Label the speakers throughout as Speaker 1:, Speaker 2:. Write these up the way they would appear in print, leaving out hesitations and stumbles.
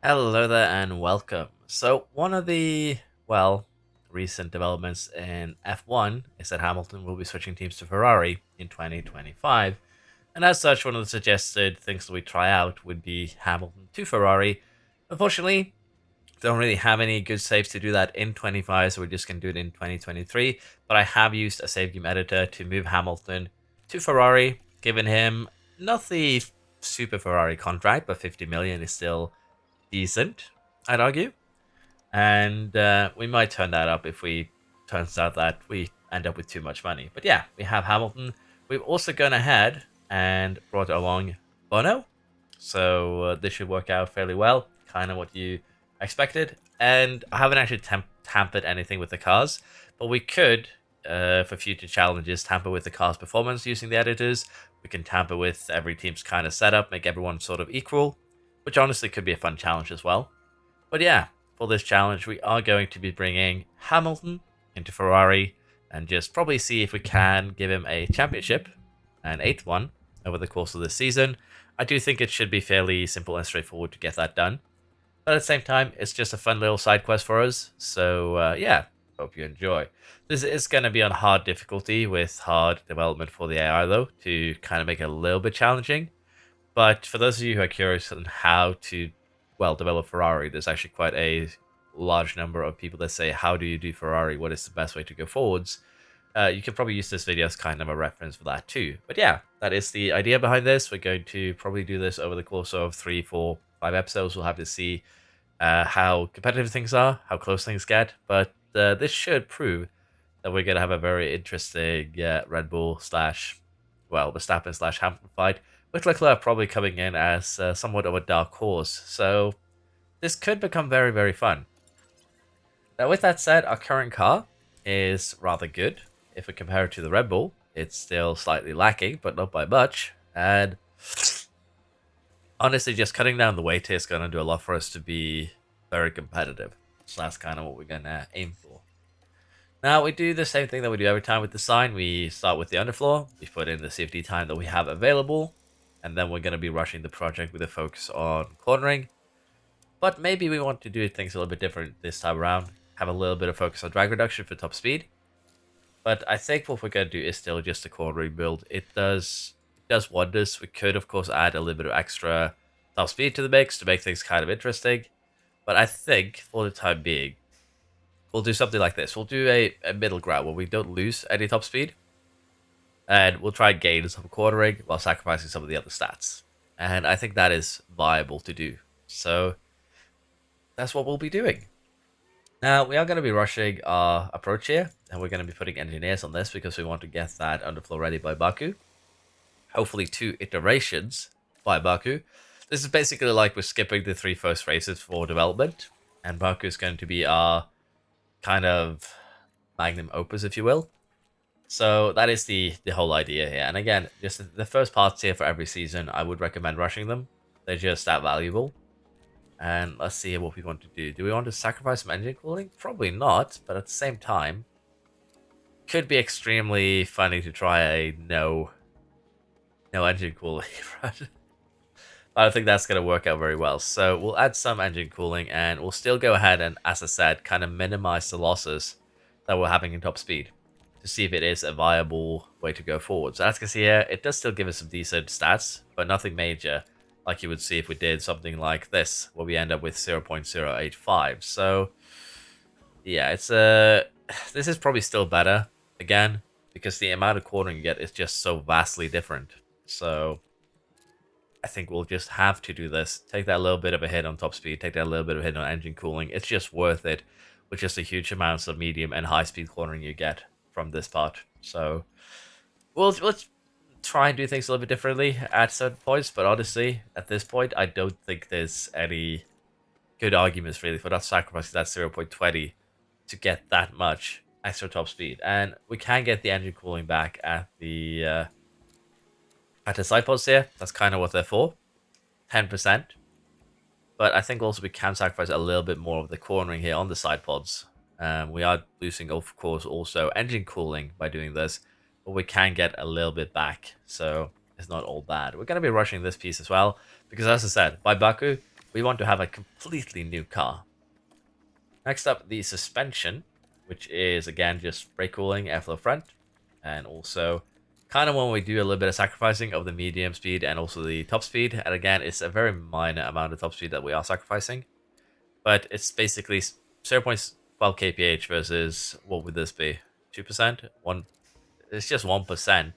Speaker 1: Hello there and welcome. So, one of the, recent developments in F1 is that Hamilton will be switching teams to Ferrari in 2025. And as such, one of the suggested things that we try out would be Hamilton to Ferrari. Unfortunately, don't really have any good saves to do that in 25, so we're just going to do it in 2023. But I have used a save game editor to move Hamilton to Ferrari, giving him not the super Ferrari contract, but 50 million is still decent, I'd argue. And we might turn that up if we turns out that we end up with too much money. But yeah, we have Hamilton. We've also gone ahead and brought along Bono. So this should work out fairly well. Kind of what you expected. And I haven't actually tampered anything with the cars. But we could, for future challenges, tamper with the car's performance using the editors. We can tamper with every team's kind of setup, make everyone sort of equal, which honestly could be a fun challenge as well. But yeah, for this challenge, we are going to be bringing Hamilton into Ferrari and just probably see if we can give him a championship, an eighth one, over the course of this season. I do think it should be fairly simple and straightforward to get that done. But at the same time, it's just a fun little side quest for us. So yeah, hope you enjoy. This is going to be on hard difficulty with hard development for the AI though, to kind of make it a little bit challenging. But for those of you who are curious on how to, develop Ferrari, there's actually quite a large number of people that say, how do you do Ferrari? What is the best way to go forwards? You can probably use this video as kind of a reference for that too. But yeah, that is the idea behind this. We're going to probably do this over the course of 3, 4, 5 episodes. We'll have to see how competitive things are, how close things get. But this should prove that we're going to have a very interesting Red Bull slash, Verstappen slash Hamilton fight, with Leclerc probably coming in as somewhat of a dark horse. So this could become very, very fun. Now, with that said, our current car is rather good. If we compare it to the Red Bull, it's still slightly lacking, but not by much. And honestly, just cutting down the weight here is going to do a lot for us to be very competitive. So that's kind of what we're going to aim for. Now, we do the same thing that we do every time with the sign. We start with the underfloor. We put in the CFD time that we have available. And then we're going to be rushing the project with a focus on cornering. But maybe we want to do things a little bit different this time around. Have a little bit of focus on drag reduction for top speed. But I think what we're going to do is still just a cornering build. It does wonders. We could, of course, add a little bit of extra top speed to the mix to make things kind of interesting. But I think, for the time being, we'll do something like this. We'll do a middle ground where we don't lose any top speed. And we'll try and gain some cornering while sacrificing some of the other stats. And I think that is viable to do. So that's what we'll be doing. Now, we are going to be rushing our approach here, and we're going to be putting engineers on this because we want to get that underfloor ready by Baku. Hopefully 2 iterations by Baku. This is basically like we're skipping the 3 first races for development, and Baku is going to be our kind of magnum opus, if you will. So that is the whole idea here. And again, just the first parts here for every season, I would recommend rushing them. They're just that valuable. And let's see what we want to do. Do we want to sacrifice some engine cooling? Probably not, but at the same time, could be extremely funny to try a no engine cooling. But I don't think that's going to work out very well. So we'll add some engine cooling, and we'll still go ahead and, as I said, kind of minimize the losses that we're having in top speed, to see if it is a viable way to go forward. So as you can see here, it does still give us some decent stats, but nothing major, like you would see if we did something like this, where we end up with 0.085. So yeah, this is probably still better, again, because the amount of cornering you get is just so vastly different. So I think we'll just have to do this. Take that little bit of a hit on top speed, take that little bit of a hit on engine cooling. It's just worth it with just the huge amounts of medium and high speed cornering you get from this part. So let's try and do things a little bit differently at certain points, but honestly, at this point, I don't think there's any good arguments really for not sacrificing that 0.20 to get that much extra top speed. And we can get the engine cooling back at the side pods here. That's kind of what they're for, 10%. But I think also we can sacrifice a little bit more of the cornering here on the side pods. We are losing, of course, also engine cooling by doing this, but we can get a little bit back, so it's not all bad. We're going to be rushing this piece as well, because as I said, by Baku, we want to have a completely new car. Next up, the suspension, which is again just brake cooling, airflow front, and also kind of when we do a little bit of sacrificing of the medium speed and also the top speed. And again, it's a very minor amount of top speed that we are sacrificing, but it's basically 0.12 kph versus what would this be? 2%? One. It's just 1%,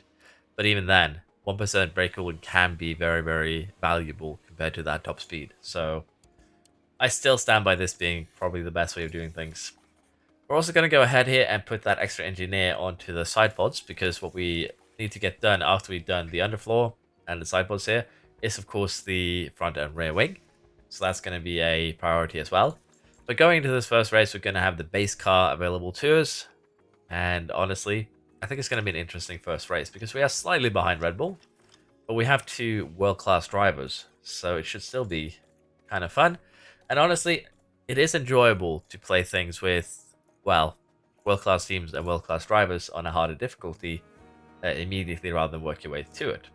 Speaker 1: but even then, 1% brake cooling can be very, very valuable compared to that top speed. So I still stand by this being probably the best way of doing things. We're also going to go ahead here and put that extra engineer onto the side pods, because what we need to get done after we've done the underfloor and the side pods here is of course the front and rear wing. So that's going to be a priority as well. But going into this first race, we're going to have the base car available to us. And honestly, I think it's going to be an interesting first race because we are slightly behind Red Bull, but we have two world-class drivers. So it should still be kind of fun. And honestly, it is enjoyable to play things with, well, world-class teams and world-class drivers on a harder difficulty immediately rather than work your way to it.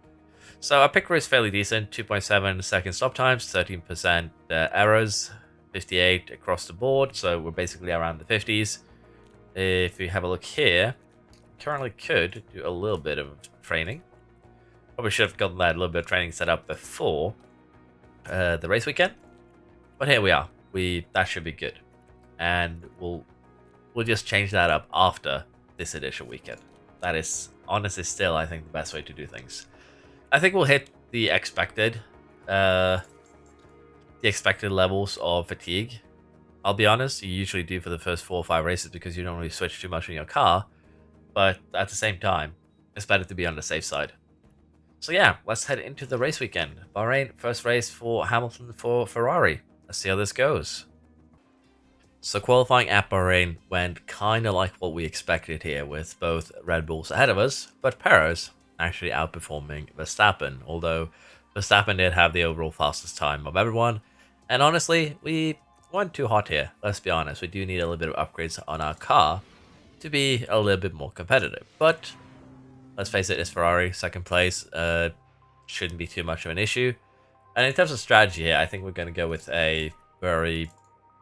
Speaker 1: So our pick rate is fairly decent, 2.7 second stop times, 13% errors, 58 across the board, so we're basically around the 50s. If we have a look here, currently could do a little bit of training. Probably should have gotten that little bit of training set up before the race weekend. But here we are. That should be good. And we'll just change that up after this initial weekend. That is honestly still, I think, the best way to do things. I think we'll hit the expected levels of fatigue. I'll be honest, you usually do for the first 4 or 5 races because you don't really switch too much in your car. But at the same time, it's better to be on the safe side. So yeah, let's head into the race weekend. Bahrain, first race for Hamilton for Ferrari. Let's see how this goes. So qualifying at Bahrain went kind of like what we expected here, with both Red Bulls ahead of us, but Perez actually outperforming Verstappen, although Verstappen did have the overall fastest time of everyone. And honestly, we weren't too hot here, let's be honest. We do need a little bit of upgrades on our car to be a little bit more competitive. But let's face it, it's Ferrari, second place. Shouldn't be too much of an issue. And in terms of strategy here, I think we're going to go with a very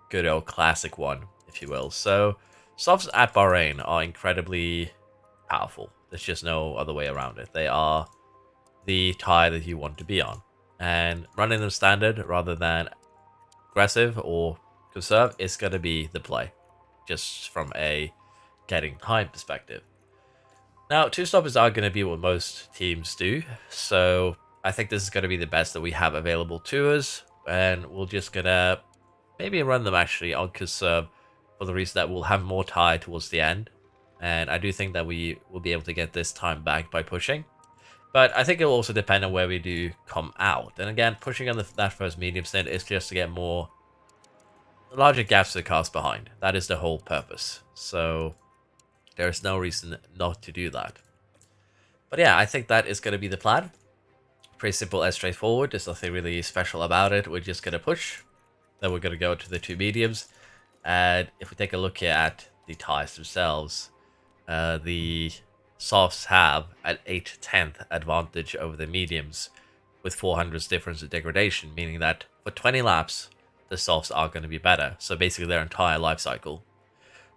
Speaker 1: good old classic one, if you will. So softs at Bahrain are incredibly powerful. There's just no other way around it. They are the tire that you want to be on. And running them standard rather than aggressive or conserve is going to be the play, just from a getting time perspective. Now, two stoppers are going to be what most teams do, so I think this is going to be the best that we have available to us, and we're just going to maybe run them actually on conserve for the reason that we'll have more tire towards the end, and I do think that we will be able to get this time back by pushing. But I think it will also depend on where we do come out. And again, pushing on that first medium stint is just to get larger gaps to the cars behind. That is the whole purpose. So there is no reason not to do that. But yeah, I think that is going to be the plan. Pretty simple and straightforward. There's nothing really special about it. We're just going to push. Then we're going to go to the two mediums. And if we take a look here at the tires themselves, the softs have an 8/10 advantage over the mediums with 400s difference of degradation, meaning that for 20 laps, the softs are going to be better. So basically their entire life cycle.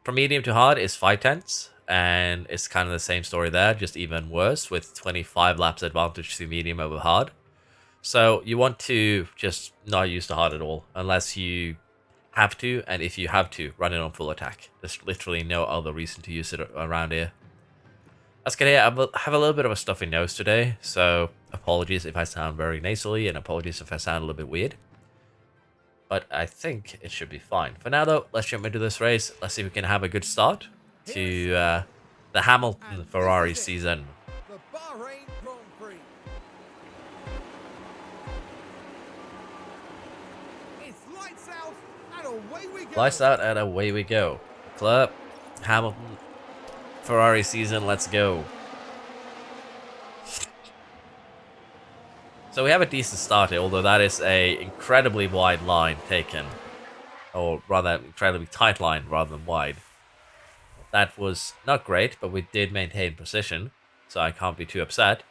Speaker 1: From medium to hard is 5/10, and it's kind of the same story there, just even worse with 25 laps advantage to medium over hard. So you want to just not use the hard at all unless you have to, and if you have to, run it on full attack. There's literally no other reason to use it around here. Let's get here. I have a little bit of a stuffy nose today, so apologies if I sound very nasally, and apologies if I sound a little bit weird. But I think it should be fine. For now, though, let's jump into this race. Let's see if we can have a good start to the Hamilton Ferrari season.
Speaker 2: The Bahrain Grand Prix. It's lights out and away we go.
Speaker 1: Lights out and away we go. Club, Hamilton, Ferrari season, let's go. So we have a decent start here, although that is a incredibly wide line taken. Or rather, incredibly tight line rather than wide. That was not great, but we did maintain position, so I can't be too upset.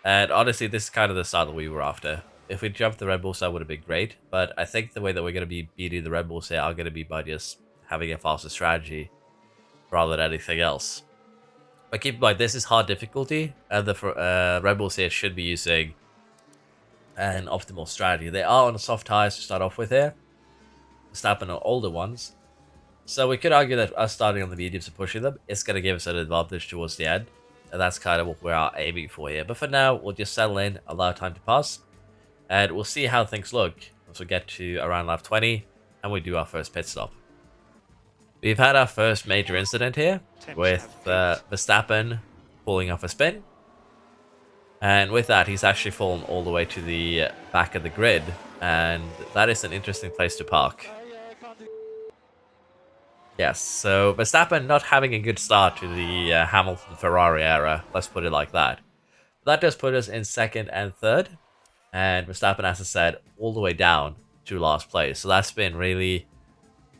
Speaker 1: And honestly, this is kind of the start that we were after. If we jumped the Red Bulls, that would have been great. But I think the way that we're going to be beating the Red Bulls here are going to be by just having a faster strategy rather than anything else. But keep in mind, this is hard difficulty, and the Red Bulls here should be using an optimal strategy. They are on the soft tires to start off with here. Verstappen are older ones. So we could argue that us starting on the mediums and pushing them is going to give us an advantage towards the end. And that's kind of what we're aiming for here. But for now, we'll just settle in, allow time to pass. And we'll see how things look once we get to around lap 20 and we do our first pit stop. We've had our first major incident here with Verstappen pulling off a spin. And with that, he's actually fallen all the way to the back of the grid. And that is an interesting place to park. Yes, so Verstappen not having a good start to the Hamilton-Ferrari era, let's put it like that. That does put us in second and third. And Verstappen, as I said, all the way down to last place. So that's been really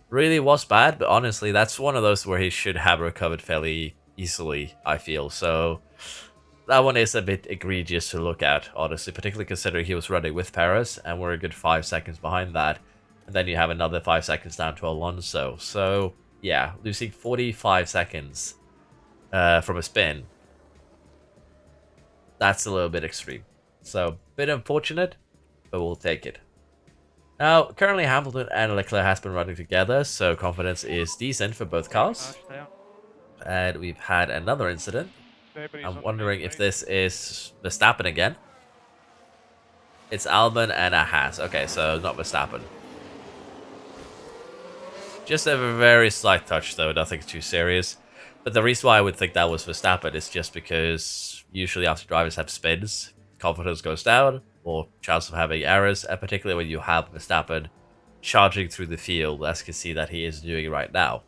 Speaker 1: was bad, but honestly, that's one of those where he should have recovered fairly easily, I feel. So that one is a bit egregious to look at, honestly, particularly considering he was running with Perez, and we're a good 5 seconds behind that. And then you have another 5 seconds down to Alonso. So, yeah, losing 45 seconds from a spin. That's a little bit extreme. So, bit unfortunate, but we'll take it. Now, currently Hamilton and Leclerc has been running together, so confidence is decent for both cars. And we've had another incident. I'm wondering if this is Verstappen again. It's Albon and a Haas. Okay, so not Verstappen. Just a very slight touch, though, nothing too serious. But the reason why I would think that was Verstappen is just because usually after drivers have spins, confidence goes down, or chance of having errors, and particularly when you have Verstappen charging through the field, as you can see that he is doing right now.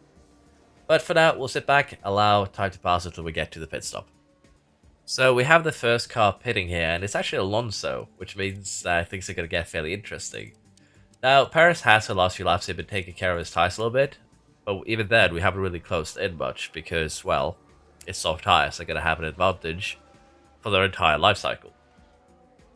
Speaker 1: But for now, we'll sit back, allow time to pass until we get to the pit stop. So we have the first car pitting here, and it's actually Alonso, which means things are going to get fairly interesting. Now, Perez has for the last few laps been taking care of his tyres a little bit, but even then, we haven't really closed in much because, well, it's soft tyres, they're going to have an advantage for their entire life cycle.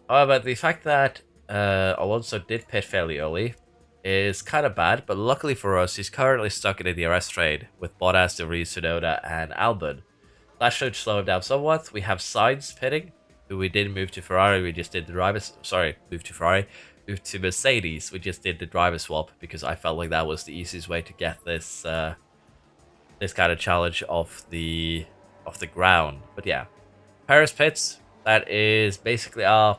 Speaker 1: However, the fact that Alonso did pit fairly early is kind of bad, but luckily for us, he's currently stuck in the DRS trade with Bottas, De Vries, Tsunoda, and Albon. That should slow him down somewhat. We have Sainz pitting, who we did move to Ferrari. We just did the drivers. Sorry, moved to Ferrari. Moved to Mercedes. We just did the driver swap because I felt like that was the easiest way to get this this kind of challenge off the ground. But yeah, Perez pits. That is basically our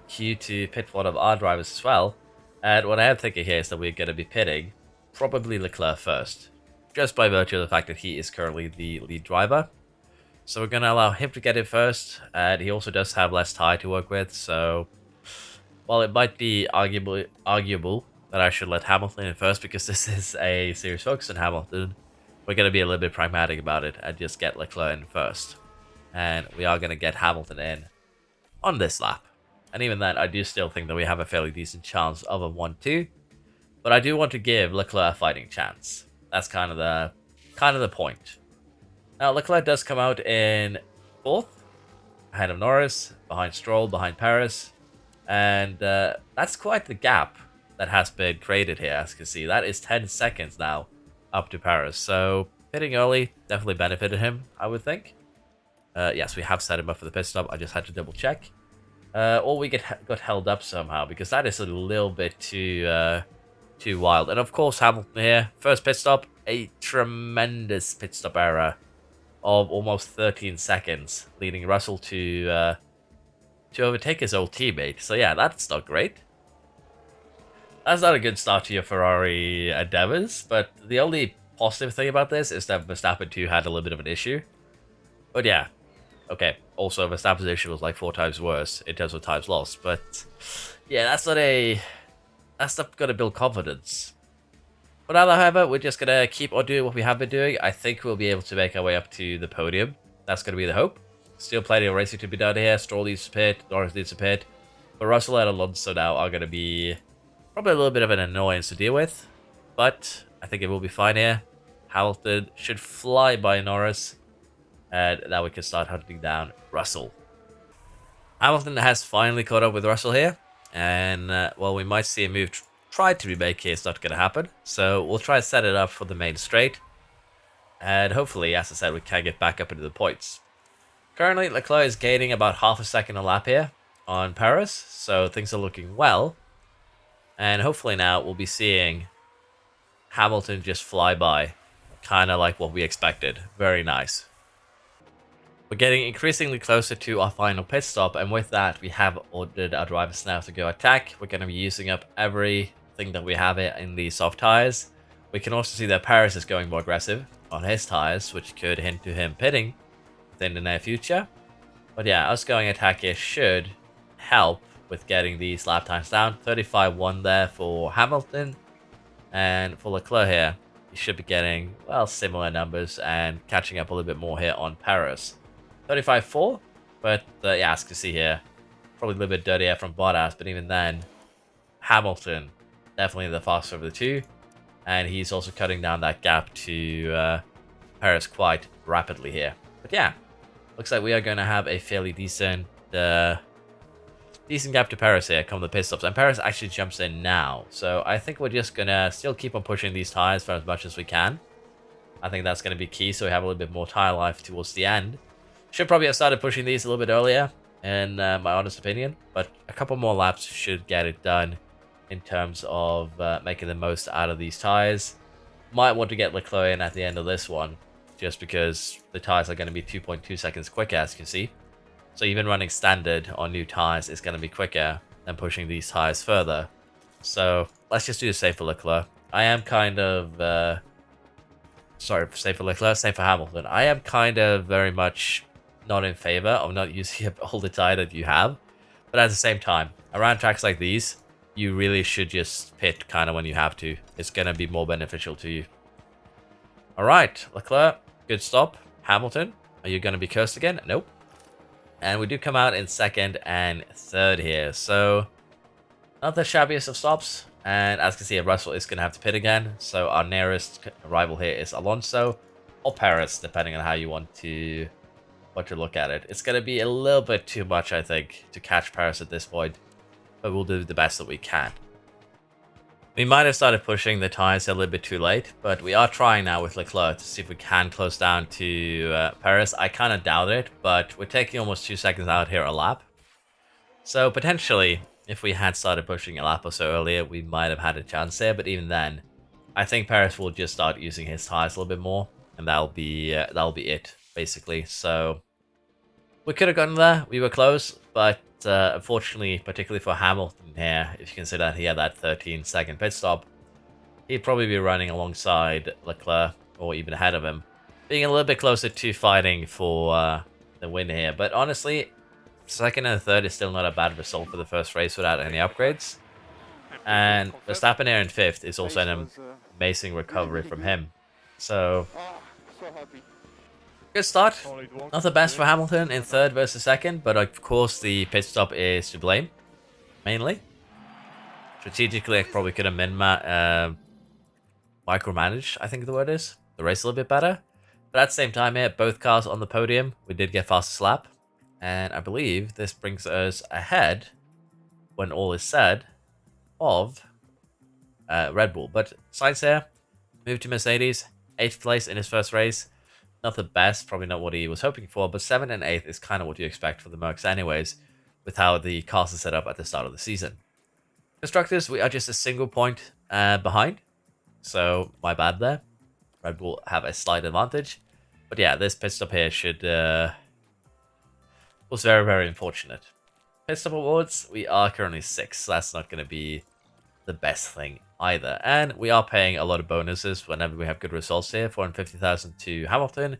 Speaker 1: cue to pit one of our drivers as well. And what I am thinking here is that we're going to be pitting probably Leclerc first, just by virtue of the fact that he is currently the lead driver. So we're going to allow him to get in first, and he also does have less tyre to work with, so while it might be arguable that I should let Hamilton in first because this is a serious focus on Hamilton, we're going to be a little bit pragmatic about it and just get Leclerc in first. And we are going to get Hamilton in on this lap. And even then, I do still think that we have a fairly decent chance of a 1-2. But I do want to give Leclerc a fighting chance. That's kind of the point. Now, Leclerc does come out in 4th, ahead of Norris, behind Stroll, behind Perez. And that's quite the gap that has been created here, as you can see. That is 10 seconds now up to Perez. So, pitting early definitely benefited him, I would think. Yes, we have set him up for the pit stop. I just had to double check. Or we got held up somehow, because that is a little bit too wild. And of course, Hamilton here, first pit stop, a tremendous pit stop error of almost 13 seconds, leading Russell to overtake his old teammate. So yeah, that's not great. That's not a good start to your Ferrari endeavors, but the only positive thing about this is that Verstappen 2 had a little bit of an issue. But yeah, okay. Also, Verstappen's issue was like 4 times worse in terms of times lost. But yeah, that's not going to build confidence. But now, however, we're just going to keep on doing what we have been doing. I think we'll be able to make our way up to the podium. That's going to be the hope. Still plenty of racing to be done here. Stroll needs to pit, Norris needs to pit. But Russell and Alonso now are going to be probably a little bit of an annoyance to deal with. But I think it will be fine here. Hamilton should fly by Norris. And now we can start hunting down Russell. Hamilton has finally caught up with Russell here, and well, we might see a move tried to remake here. It's not going to happen, so we'll try to set it up for the main straight, and hopefully, as I said, we can get back up into the points. Currently, Leclerc is gaining about half a second a lap here on Paris, so things are looking well, and hopefully now we'll be seeing Hamilton just fly by, kind of like what we expected. Very nice. We're getting increasingly closer to our final pit stop, and with that, we have ordered our drivers now to go attack. We're going to be using up everything that we have here in the soft tires. We can also see that Paris is going more aggressive on his tires, which could hint to him pitting within the near future. But yeah, us going attack here should help with getting these lap times down. 35.1 there for Hamilton, and for Leclerc here, he should be getting, well, similar numbers and catching up a little bit more here on Paris. 35.4, but yeah, as you can see here, probably a little bit dirtier from Bottas, but even then, Hamilton, definitely the faster of the two, and he's also cutting down that gap to Paris quite rapidly here. But yeah, looks like we are going to have a fairly decent gap to Paris here come the pit stops, and Paris actually jumps in now, so I think we're just going to still keep on pushing these tires for as much as we can. I think that's going to be key, so we have a little bit more tire life towards the end. Should probably have started pushing these a little bit earlier, in my honest opinion, but a couple more laps should get it done in terms of making the most out of these tires. Might want to get Leclerc in at the end of this one, just because the tires are going to be 2.2 seconds quicker, as you can see. So even running standard on new tires is going to be quicker than pushing these tires further. So let's just do the same for Leclerc. I am kind of... sorry, same for Leclerc, same for Hamilton. I am kind of very much not in favor of not using up all the tire that you have. But at the same time, around tracks like these, you really should just pit kind of when you have to. It's going to be more beneficial to you. Alright, Leclerc, good stop. Hamilton, are you going to be cursed again? Nope. And we do come out in second and third here. So, not the shabbiest of stops. And as you can see, Russell is going to have to pit again. So our nearest rival here is Alonso or Paris, depending on how you want to look at it. It's going to be a little bit too much, I think, to catch Paris at this point. But we'll do the best that we can. We might have started pushing the tires a little bit too late, but we are trying now with Leclerc to see if we can close down to Paris. I kind of doubt it, but we're taking almost 2 seconds out here a lap. So potentially, if we had started pushing a lap or so earlier, we might have had a chance there. But even then, I think Paris will just start using his tires a little bit more, and that'll be it basically. So we could have gotten there. We were close, but unfortunately, particularly for Hamilton here, if you consider that he had that 13-second pit stop, he'd probably be running alongside Leclerc or even ahead of him, being a little bit closer to fighting for the win here. But honestly, second and third is still not a bad result for the first race without any upgrades. And Verstappen here in fifth is also an amazing recovery from him. So, good start. Not the best for Hamilton in third versus second, but of course the pit stop is to blame, mainly. Strategically, I probably could have micromanaged, I think the word is, the race a little bit better. But at the same time here, both cars on the podium, we did get fastest lap. And I believe this brings us ahead, when all is said, of Red Bull. But Sainz here, moved to Mercedes, 8th place in his first race. Not the best, probably not what he was hoping for, but 7th and 8th is kind of what you expect for the Mercs anyways, with how the cars are set up at the start of the season. Constructors, we are just a single point behind, so my bad there. Red Bull have a slight advantage. But yeah, this pit stop here was very, very unfortunate. Pit stop awards, we are currently 6th, so that's not going to be the best thing either. And we are paying a lot of bonuses whenever we have good results here. 450,000 to Hamilton,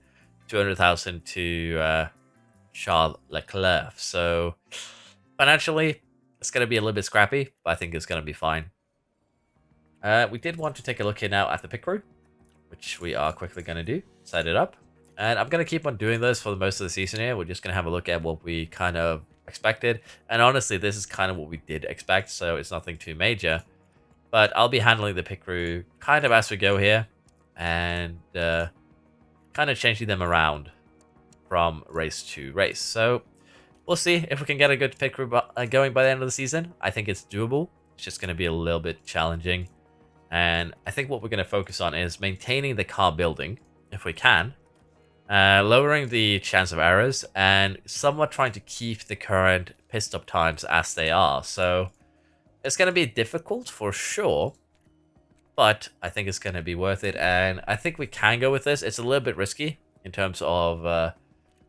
Speaker 1: 200,000 to Charles Leclerc. So financially, it's going to be a little bit scrappy, but I think it's going to be fine. We did want to take a look here now at the pit crew, which we are quickly going to do. Set it up. And I'm going to keep on doing this for the most of the season here. We're just going to have a look at what we kind of expected. And honestly, this is kind of what we did expect, so it's nothing too major. But I'll be handling the pit crew kind of as we go here, and kind of changing them around from race to race. So we'll see if we can get a good pit crew going by the end of the season. I think it's doable. It's just going to be a little bit challenging. And I think what we're going to focus on is maintaining the car building, if we can, lowering the chance of errors, and somewhat trying to keep the current pit stop times as they are. So it's going to be difficult for sure, but I think it's going to be worth it. And I think we can go with this. It's a little bit risky in terms of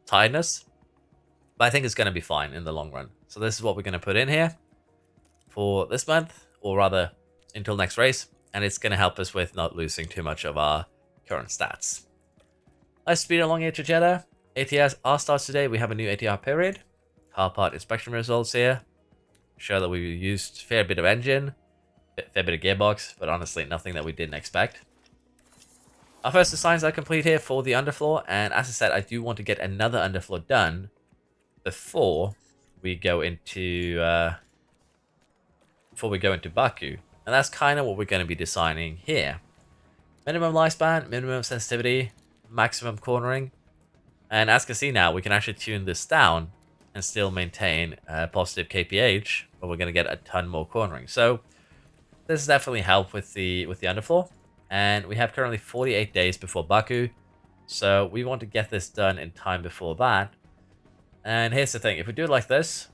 Speaker 1: tiredness, but I think it's going to be fine in the long run. So this is what we're going to put in here for this month, or rather until next race. And it's going to help us with not losing too much of our current stats. Let's speed along here to Jeddah. ATR starts today. We have a new ATR period. Car part inspection results here. Show that we used a fair bit of engine, fair bit of gearbox, but honestly nothing that we didn't expect. Our first designs are complete here for the underfloor, and as I said, I do want to get another underfloor done before we go into Baku. And that's kind of what we're going to be designing here. Minimum lifespan, minimum sensitivity, maximum cornering. And as you can see now, we can actually tune this down and still maintain positive kph, but we're going to get a ton more cornering. So this is definitely help with the underfloor. And we have currently 48 days before Baku. So we want to get this done in time before that. And here's the thing, if we do it like this,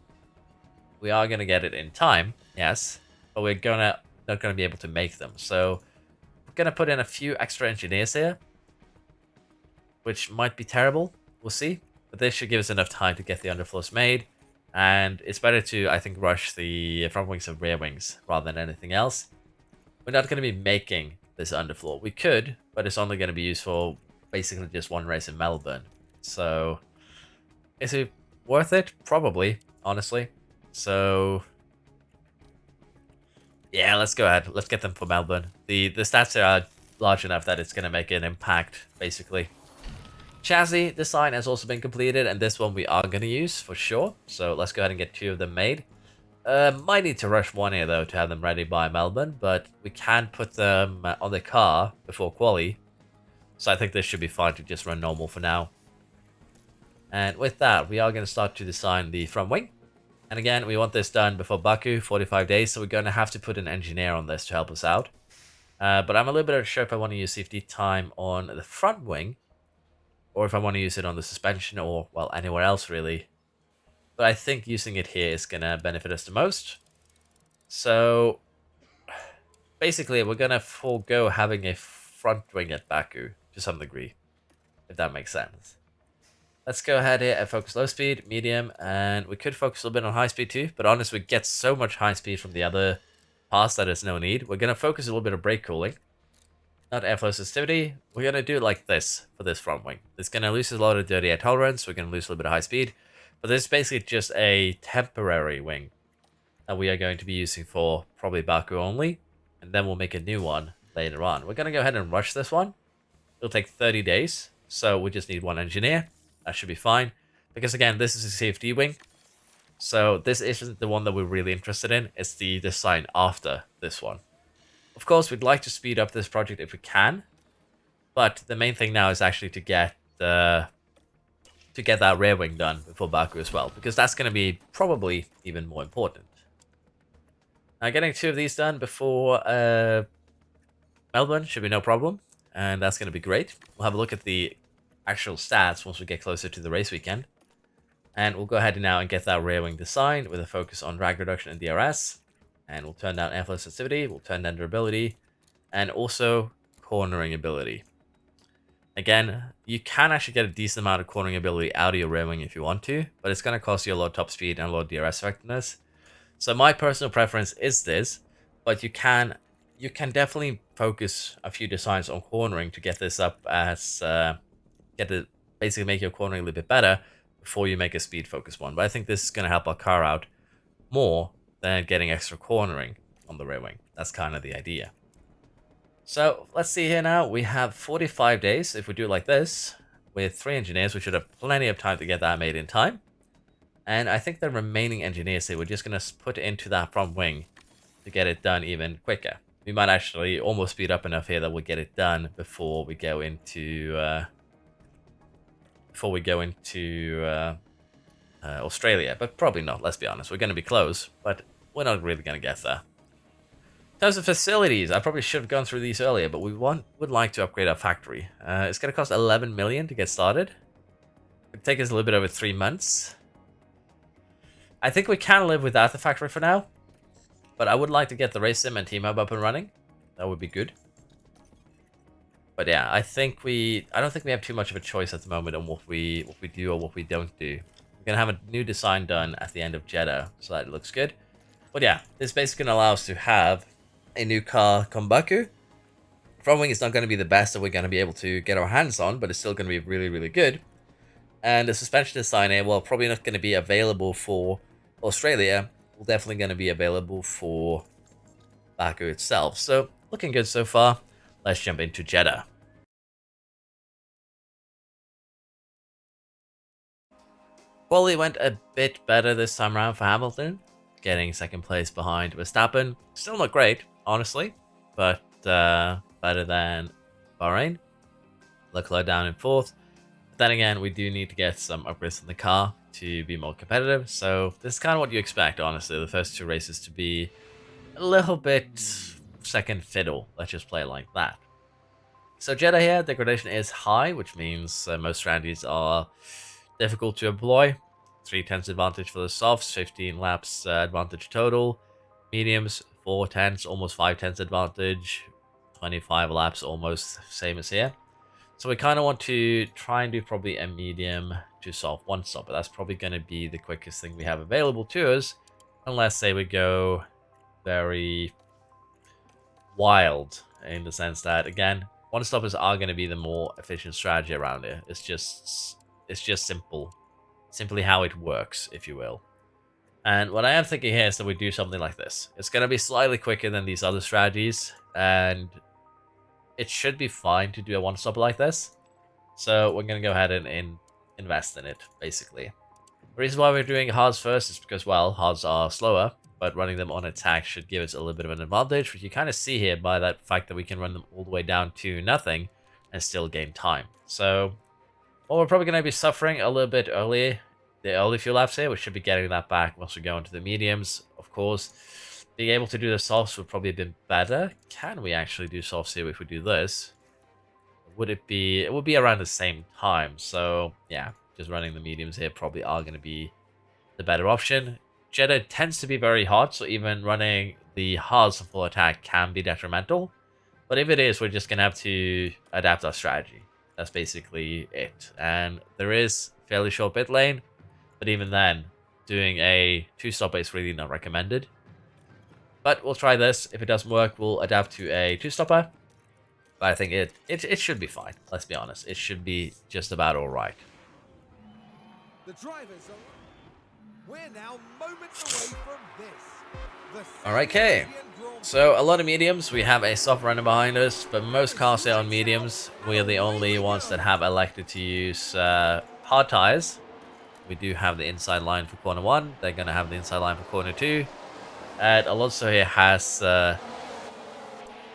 Speaker 1: we are going to get it in time, yes, but we're not going to be able to make them. So we're going to put in a few extra engineers here, which might be terrible. We'll see. But this should give us enough time to get the underfloors made. And it's better to, I think, rush the front wings and rear wings rather than anything else. We're not going to be making this underfloor. We could, but it's only going to be used for basically just one race in Melbourne. So is it worth it? Probably, honestly. So yeah, let's go ahead. Let's get them for Melbourne. The stats are large enough that it's going to make an impact, basically. Chassis design has also been completed, and this one we are going to use for sure. So let's go ahead and get 2 of them made. Might need to rush 1 here, though, to have them ready by Melbourne, but we can put them on the car before quali. So I think this should be fine to just run normal for now. And with that, we are going to start to design the front wing. And again, we want this done before Baku, 45 days, so we're going to have to put an engineer on this to help us out. But I'm a little bit unsure if I want to use safety time on the front wing, or if I want to use it on the suspension, or, well, anywhere else, really. But I think using it here is going to benefit us the most. So, basically, we're going to forego having a front wing at Baku, to some degree, if that makes sense. Let's go ahead here and focus low speed, medium, and we could focus a little bit on high speed too, but honestly, we get so much high speed from the other parts that there's no need. We're going to focus a little bit of brake cooling, not airflow sensitivity. We're going to do it like this for this front wing. It's going to lose a lot of dirty air tolerance. We're going to lose a little bit of high speed, but this is basically just a temporary wing that we are going to be using for probably Baku only, and then we'll make a new one later on. We're going to go ahead and rush this one. It'll take 30 days, so we just need 1 engineer. That should be fine, because again, this is a safety wing, so this isn't the one that we're really interested in. It's the design after this one. Of course, we'd like to speed up this project if we can, but the main thing now is actually to get that rear wing done before Baku as well, because that's going to be probably even more important. Now, getting 2 of these done before Melbourne should be no problem, and that's going to be great. We'll have a look at the actual stats once we get closer to the race weekend. And we'll go ahead now and get that rear wing designed with a focus on drag reduction and DRS. And we'll turn down airflow sensitivity, we'll turn down durability, and also cornering ability. Again, you can actually get a decent amount of cornering ability out of your rear wing if you want to, but it's going to cost you a lot of top speed and a lot of DRS effectiveness. So my personal preference is this, but you can definitely focus a few designs on cornering to get this up as basically make your cornering a little bit better before you make a speed focus one. But I think this is going to help our car out more than getting extra cornering on the rear wing. That's kind of the idea. So let's see here now. We have 45 days. If we do it like this, with 3 engineers, we should have plenty of time to get that made in time. And I think the remaining engineers here, we're just going to put into that front wing to get it done even quicker. We might actually almost speed up enough here that we'll get it done before we go into Australia, but probably not, let's be honest. We're going to be close, but we're not really going to get there. In terms of facilities, I probably should have gone through these earlier, but would like to upgrade our factory. It's going to cost 11 million to get started. It'll take us a little bit over 3 months. I think we can live without the factory for now, but I would like to get the race sim and team hub up and running. That would be good. But yeah, I don't think we have too much of a choice at the moment on what we do or what we don't do. We're gonna have a new design done at the end of Jeddah, so that looks good. But yeah, this basically gonna allow us to have a new car come Baku. Front wing is not gonna be the best that we're gonna be able to get our hands on, but it's still gonna be really, really good. And the suspension design here, well, probably not gonna be available for Australia. Will definitely gonna be available for Baku itself. So looking good so far. Let's jump into Jeddah. Quali went a bit better this time around for Hamilton, getting second place behind Verstappen. Still not great, honestly, but better than Bahrain. Leclerc down in fourth. But then again, we do need to get some upgrades in the car to be more competitive. So this is kind of what you expect, honestly, the first two races to be a little bit second fiddle. Let's just play it like that. So Jeddah here, degradation is high, which means most strategies are difficult to employ. 3/10 advantage for the softs, 15 laps advantage total. Mediums, 4/10, almost 5/10 advantage. 25 laps, almost same as here. So we kind of want to try and do probably a medium to soft one stop, but that's probably going to be the quickest thing we have available to us. Unless, say, we go very wild in the sense that, again, one stoppers are going to be the more efficient strategy around here. It's just simply how it works, if you will. And what I am thinking here is that we do something like this. It's going to be slightly quicker than these other strategies, and it should be fine to do a one-stopper like this. So we're going to go ahead and invest in it, basically. The reason why we're doing hards first is because, well, hards are slower, but running them on attack should give us a little bit of an advantage, which you kind of see here by that fact that we can run them all the way down to nothing and still gain time. So, well, we're probably going to be suffering a little bit early, the early few laps here. We should be getting that back once we go into the mediums, of course. Being able to do the softs would probably have been better. Can we actually do softs here if we do this? It would be around the same time. So, yeah, just running the mediums here probably are going to be the better option. Jeddah tends to be very hot, so even running the hards for full attack can be detrimental. But if it is, we're just going to have to adapt our strategy. That's basically it. And there is a fairly short pit lane, but even then, doing a two-stopper is really not recommended. But we'll try this. If it doesn't work, we'll adapt to a two-stopper. But I think it should be fine. Let's be honest. It should be just about all right.
Speaker 2: The drivers are... We're now moments away from this.
Speaker 1: Alright, okay. So a lot of mediums. We have a soft runner behind us, but most cars here on mediums, we are the only ones that have elected to use hard tires. We do have the inside line for corner 1. They're going to have the inside line for corner 2. And Alonso here has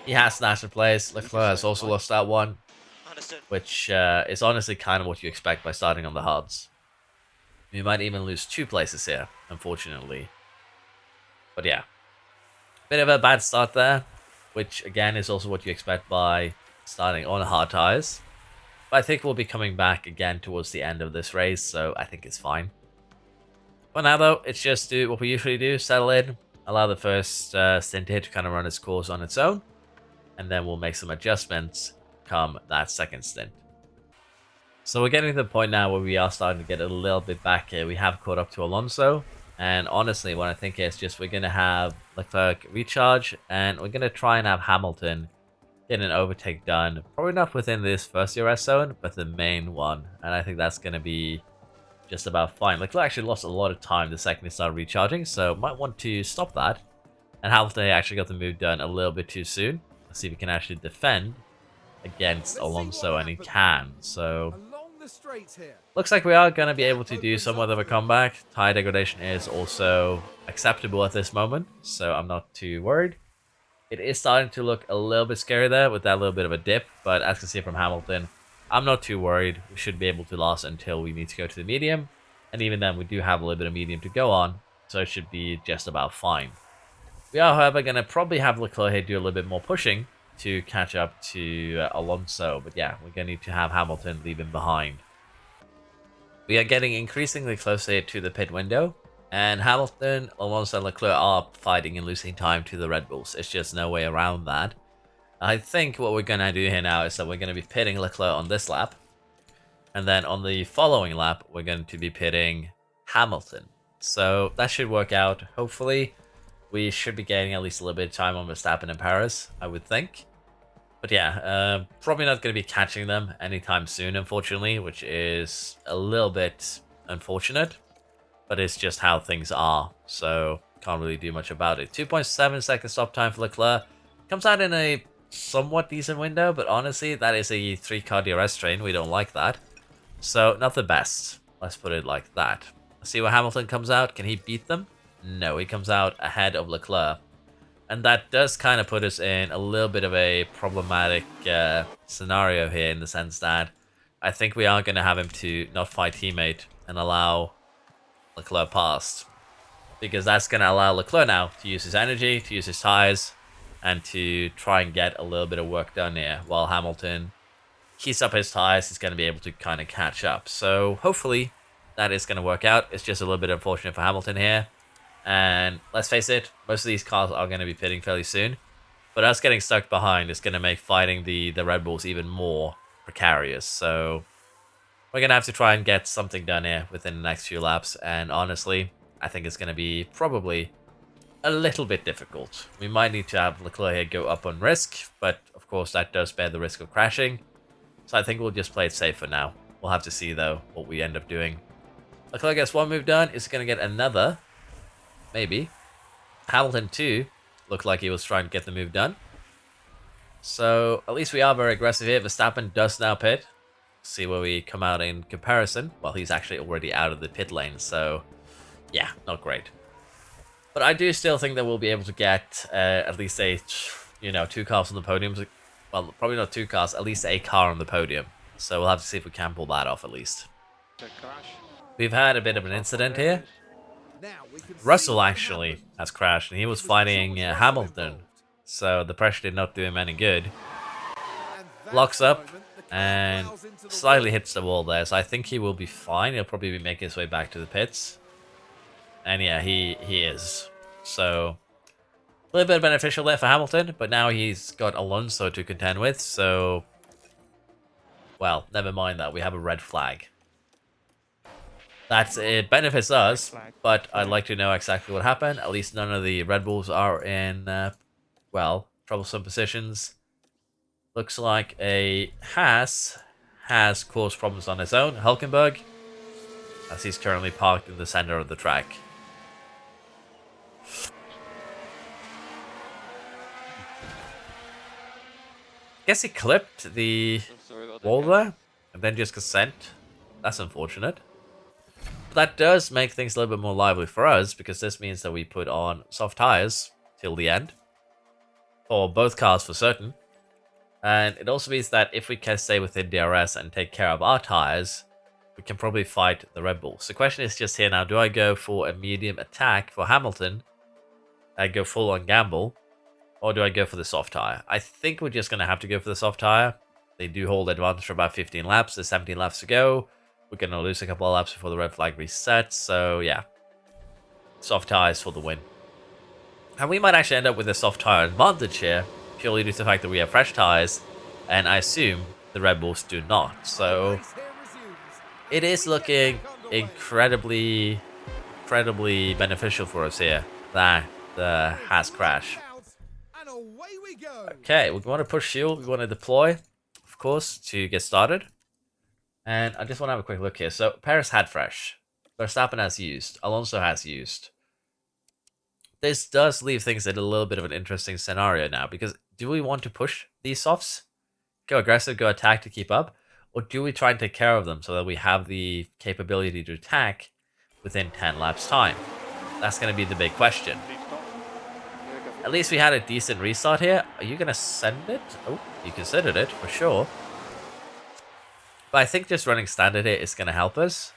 Speaker 1: he has snatched a place. Leclerc has also lost that one, which is honestly kind of what you expect by starting on the hards. We might even lose 2 places here, unfortunately. But yeah, bit of a bad start there, which again is also what you expect by starting on hard tires. But I think we'll be coming back again towards the end of this race, so I think it's fine. For now though, it's just do what we usually do, settle in, allow the first stint here to kind of run its course on its own, and then we'll make some adjustments come that second stint. So we're getting to the point now where we are starting to get a little bit back here. We have caught up to Alonso, and honestly, what I think is just we're going to have Leclerc recharge, and we're going to try and have Hamilton get an overtake done. Probably not within this first DRS zone, but the main one, and I think that's going to be just about fine. Leclerc actually lost a lot of time the second he started recharging, so might want to stop that. And Hamilton actually got the move done a little bit too soon. Let's see if he can actually defend against Alonso, and he can. So looks like we are going to be able to do somewhat of a comeback. Tire degradation is also acceptable at this moment, so I'm not too worried. It is starting to look a little bit scary there with that little bit of a dip, but as you can see from Hamilton, I'm not too worried. We should be able to last until we need to go to the medium. And even then, we do have a little bit of medium to go on, so it should be just about fine. We are, however, going to probably have Leclerc here do a little bit more pushing to catch up to Alonso. But yeah, we're going to need to have Hamilton leave him behind. We are getting increasingly closer to the pit window, and Hamilton, Alonso, and Leclerc are fighting and losing time to the Red Bulls. It's just no way around that. I think what we're going to do here now is that we're going to be pitting Leclerc on this lap, and then on the following lap, we're going to be pitting Hamilton. So that should work out, hopefully. We should be getting at least a little bit of time on Verstappen and Paris, I would think. But yeah, probably not going to be catching them anytime soon, unfortunately, which is a little bit unfortunate. But it's just how things are, so can't really do much about it. 2.7 second stop time for Leclerc. Comes out in a somewhat decent window, but honestly, that is a 3-car DRS train. We don't like that. So, not the best. Let's put it like that. Let's see where Hamilton comes out. Can he beat them? No, he comes out ahead of Leclerc. And that does kind of put us in a little bit of a problematic scenario here, in the sense that I think we are going to have him to not fight teammate and allow Leclerc past. Because that's going to allow Leclerc now to use his energy, to use his tires, and to try and get a little bit of work done here, while Hamilton keeps up his tires. He's going to be able to kind of catch up. So hopefully that is going to work out. It's just a little bit unfortunate for Hamilton here. And let's face it, most of these cars are going to be pitting fairly soon. But us getting stuck behind is going to make fighting the Red Bulls even more precarious. So we're going to have to try and get something done here within the next few laps. And honestly, I think it's going to be probably a little bit difficult. We might need to have Leclerc here go up on risk. But of course, that does bear the risk of crashing. So I think we'll just play it safe for now. We'll have to see, though, what we end up doing. Leclerc gets one move done. Is going to get another? Maybe. Hamilton, too, looked like he was trying to get the move done. So, at least we are very aggressive here. Verstappen does now pit. See where we come out in comparison. Well, he's actually already out of the pit lane, so yeah, not great. But I do still think that we'll be able to get at least a, 2 cars on the podium. Well, probably not 2 cars, at least a car on the podium. So we'll have to see if we can pull that off at least. We've had a bit of an incident here. Russell actually has crashed, and he was fighting Hamilton, so the pressure did not do him any good. Locks up and slightly hits the wall there, so I think he will be fine. He'll probably be making his way back to the pits. And yeah, he is. So a little bit beneficial there for Hamilton, but now he's got Alonso to contend with, so well, never mind that. We have a red flag. It benefits us, but I'd like to know exactly what happened. At least none of the Red Bulls are in, troublesome positions. Looks like a Haas has caused problems on his own. Hulkenberg, as he's currently parked in the center of the track. Guess he clipped the wall there, and then just got sent. That's unfortunate. That does make things a little bit more lively for us, because this means that we put on soft tires till the end for both cars for certain. And it also means that if we can stay within DRS and take care of our tires, we can probably fight the Red Bulls. The question is just here now, do I go for a medium attack for Hamilton and go full on gamble, or do I go for the soft tire? I think we're just going to have to go for the soft tire. They do hold advantage for about 15 laps. There's 17 laps to go. We're going to lose a couple of laps before the red flag resets, so yeah. Soft tires for the win. And we might actually end up with a soft tire advantage here, purely due to the fact that we have fresh tires, and I assume the Red Bulls do not. So it is looking incredibly beneficial for us here, that the Haas crash. Okay, we want to push fuel, we want to deploy, of course, to get started. And I just want to have a quick look here. So, Paris had fresh. Verstappen has used. Alonso has used. This does leave things in a little bit of an interesting scenario now. Because do we want to push these softs? Go aggressive, go attack to keep up? Or do we try and take care of them so that we have the capability to attack within 10 laps time? That's going to be the big question. At least we had a decent restart here. Are you going to send it? Oh, you considered it, for sure. But I think just running standard here is going to help us.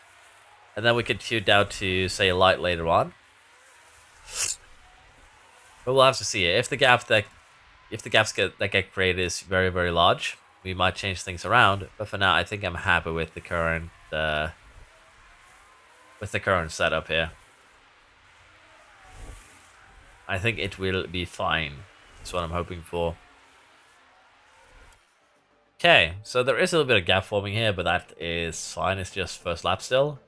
Speaker 1: And then we can tune down to, say, light later on. But we'll have to see. If the gaps that get created is very, very large, we might change things around. But for now, I think I'm happy with the current setup here. I think it will be fine. That's what I'm hoping for. Okay, so there is a little bit of gap forming here, but that is fine. It's just first lap still.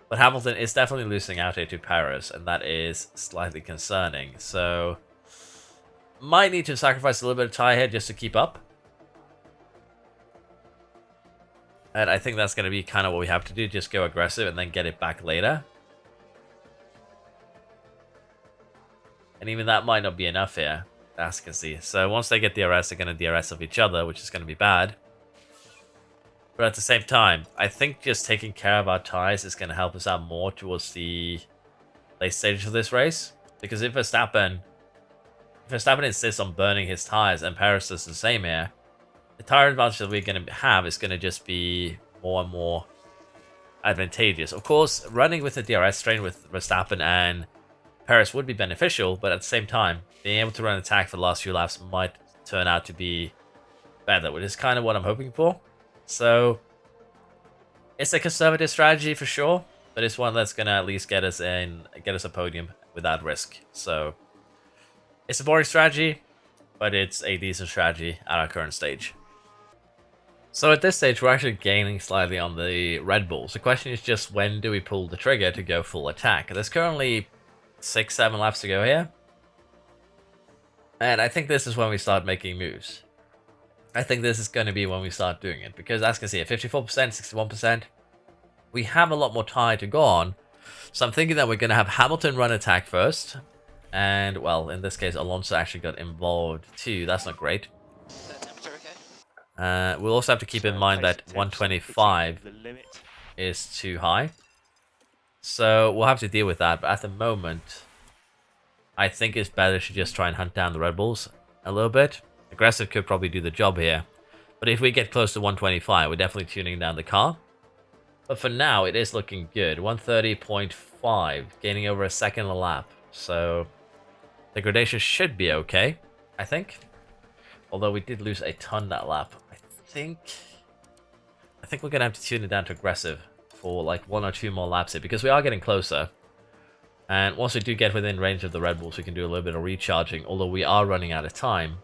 Speaker 1: But Hamilton is definitely losing out here to Paris, and that is slightly concerning. So, might need to sacrifice a little bit of tie here just to keep up. And I think that's going to be kind of what we have to do. Just go aggressive and then get it back later. And even that might not be enough here, as you can see. So once they get DRS, they're going to DRS of each other, which is going to be bad. But at the same time, I think just taking care of our tires is going to help us out more towards the late stages of this race. Because if Verstappen insists on burning his tires and Paris does the same here, the tire advantage that we're going to have is going to just be more and more advantageous. Of course, running with the DRS strain with Verstappen and Paris would be beneficial, but at the same time, being able to run attack for the last few laps might turn out to be better, which is kind of what I'm hoping for. So, it's a conservative strategy for sure, but it's one that's going to at least get us a podium without risk. So, it's a boring strategy, but it's a decent strategy at our current stage. So at this stage, we're actually gaining slightly on the Red Bulls. The question is just when do we pull the trigger to go full attack? There's currently 6-7 laps to go here. And I think this is when we start making moves. I think this is going to be when we start doing it. Because as you can see, at 54%, 61%, we have a lot more time to go on. So I'm thinking that we're going to have Hamilton run attack first. And, well, in this case, Alonso actually got involved too. That's not great. We'll also have to keep in mind that 125 is too high. So we'll have to deal with that. But at the moment, I think it's better to just try and hunt down the Red Bulls a little bit. Aggressive could probably do the job here. But if we get close to 125, we're definitely tuning down the car. But for now, it is looking good. 130.5, gaining over a second a lap. So degradation should be okay, I think. Although we did lose a ton that lap. I think we're going to have to tune it down to aggressive for like 1 or 2 more laps here, because we are getting closer. And once we do get within range of the Red Bulls, we can do a little bit of recharging. Although we are running out of time,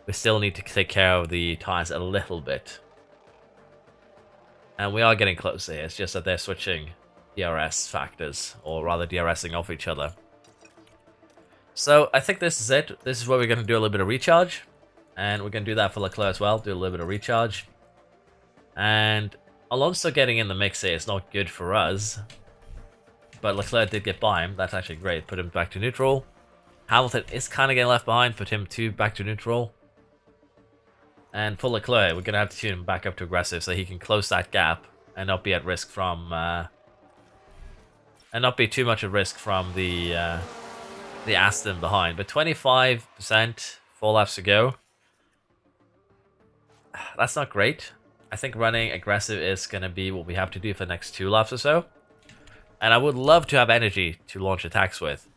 Speaker 1: we still need to take care of the tires a little bit. And we are getting closer here. It's just that they're switching DRS factors, or rather DRSing off each other. So I think this is it. This is where we're going to do a little bit of recharge. And we're going to do that for Leclerc as well. Do a little bit of recharge. And Alonso getting in the mix here is not good for us. But Leclerc did get by him. That's actually great. Put him back to neutral. Hamilton is kind of getting left behind. Put him back to neutral. And for Leclerc, we're going to have to tune him back up to aggressive so he can close that gap and not be at risk from... and not be too much at risk from the Aston behind. But 25%, 4 laps to go. That's not great. I think running aggressive is going to be what we have to do for the next 2 laps or so. And I would love to have energy to launch attacks with.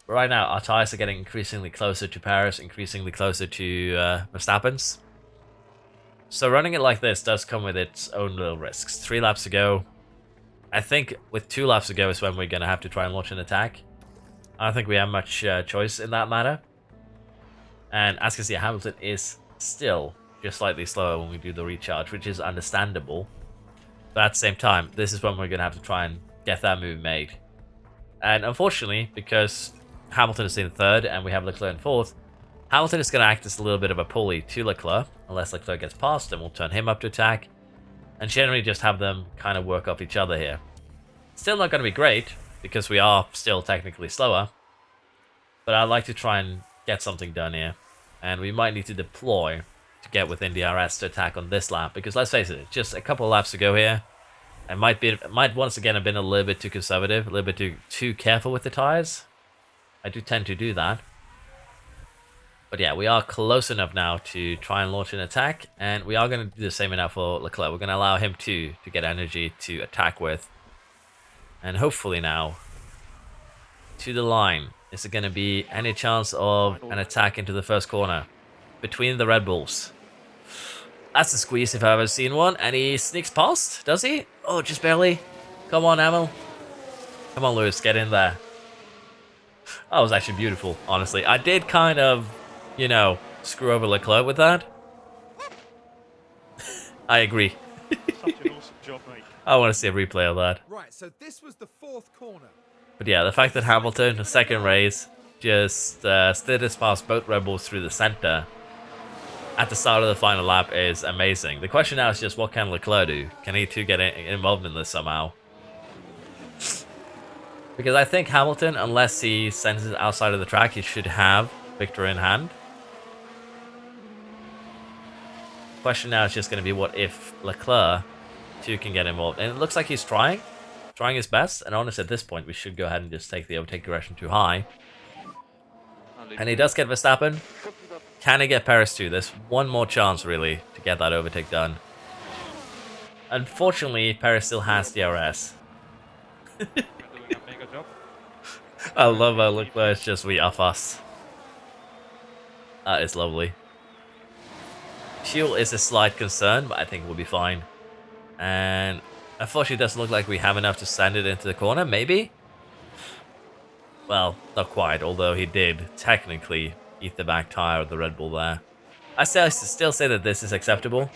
Speaker 1: But right now, our tires are getting increasingly closer to Paris, increasingly closer to Verstappen's. So running it like this does come with its own little risks. 3 laps to go. I think with 2 laps to go is when we're going to have to try and launch an attack. I don't think we have much choice in that matter. And as you can see, Hamilton is still just slightly slower when we do the recharge, which is understandable. But at the same time, this is when we're going to have to try and get that move made. And unfortunately, because Hamilton is in 3rd and we have Leclerc in 4th, Hamilton is going to act as a little bit of a pulley to Leclerc. Unless Leclerc gets past, then we'll turn him up to attack. And generally just have them kind of work off each other here. Still not going to be great, because we are still technically slower. But I'd like to try and get something done here. And we might need to deploy to get within DRS to attack on this lap. Because let's face it, just a couple of laps to go here. I might once again have been a little bit too conservative, a little bit too careful with the tires. I do tend to do that. But yeah, we are close enough now to try and launch an attack. And we are going to do the same now for Leclerc. We're going to allow him to get energy to attack with. And hopefully now, to the line. Is there going to be any chance of an attack into the first corner between the Red Bulls? That's a squeeze if I've ever seen one. And he sneaks past, does he? Oh, just barely. Come on, Emil. Come on, Lewis, get in there. That was actually beautiful, honestly. I did kind of, you know, screw over Leclerc with that. I agree.
Speaker 3: Such an awesome job, mate.
Speaker 1: I want to see a replay of that.
Speaker 2: Right, so this was the fourth corner.
Speaker 1: But yeah, the fact that Hamilton, the second race, just slid us past both Red Bulls through the center at the start of the final lap is amazing. The question now is just what can Leclerc do? Can he too get involved in this somehow? Because I think Hamilton, unless he senses outside of the track, he should have victory in hand. The question now is just going to be what if Leclerc too can get involved. And it looks like he's trying his best. And honestly, at this point, we should go ahead and just take the overtake direction too high. And he does get Verstappen. Can he get Perez too? There's one more chance, really, to get that overtake done. Unfortunately, Perez still has DRS.
Speaker 3: You're doing a mega job.
Speaker 1: I love how Leclerc is just we off us. That is lovely. Fuel is a slight concern, but I think we'll be fine. And unfortunately, it doesn't look like we have enough to send it into the corner. Maybe? Well, not quite, although he did technically eat the back tire of the Red Bull there. I still say that this is acceptable,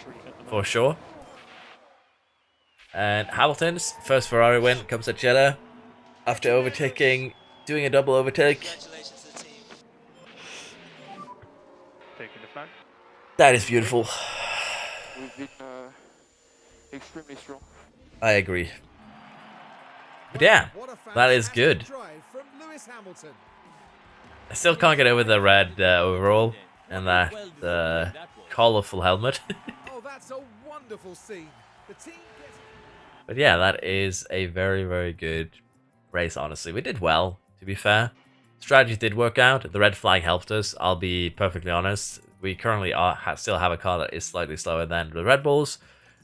Speaker 1: for sure. And Hamilton's first Ferrari win comes at Jeddah after overtaking, doing a double overtake.
Speaker 3: Taking the flag.
Speaker 1: That is beautiful.
Speaker 4: We've been extremely strong.
Speaker 1: I agree. But yeah,
Speaker 2: What a
Speaker 1: that is good.
Speaker 2: fantastic drive from Lewis Hamilton.
Speaker 1: I still can't get over the red overall and that colourful helmet.
Speaker 2: Oh, that's a wonderful scene. The team gets...
Speaker 1: But yeah, that is a very, very good race, honestly. We did well, to be fair. Strategy did work out. The red flag helped us, I'll be perfectly honest. We currently still have a car that is slightly slower than the Red Bulls,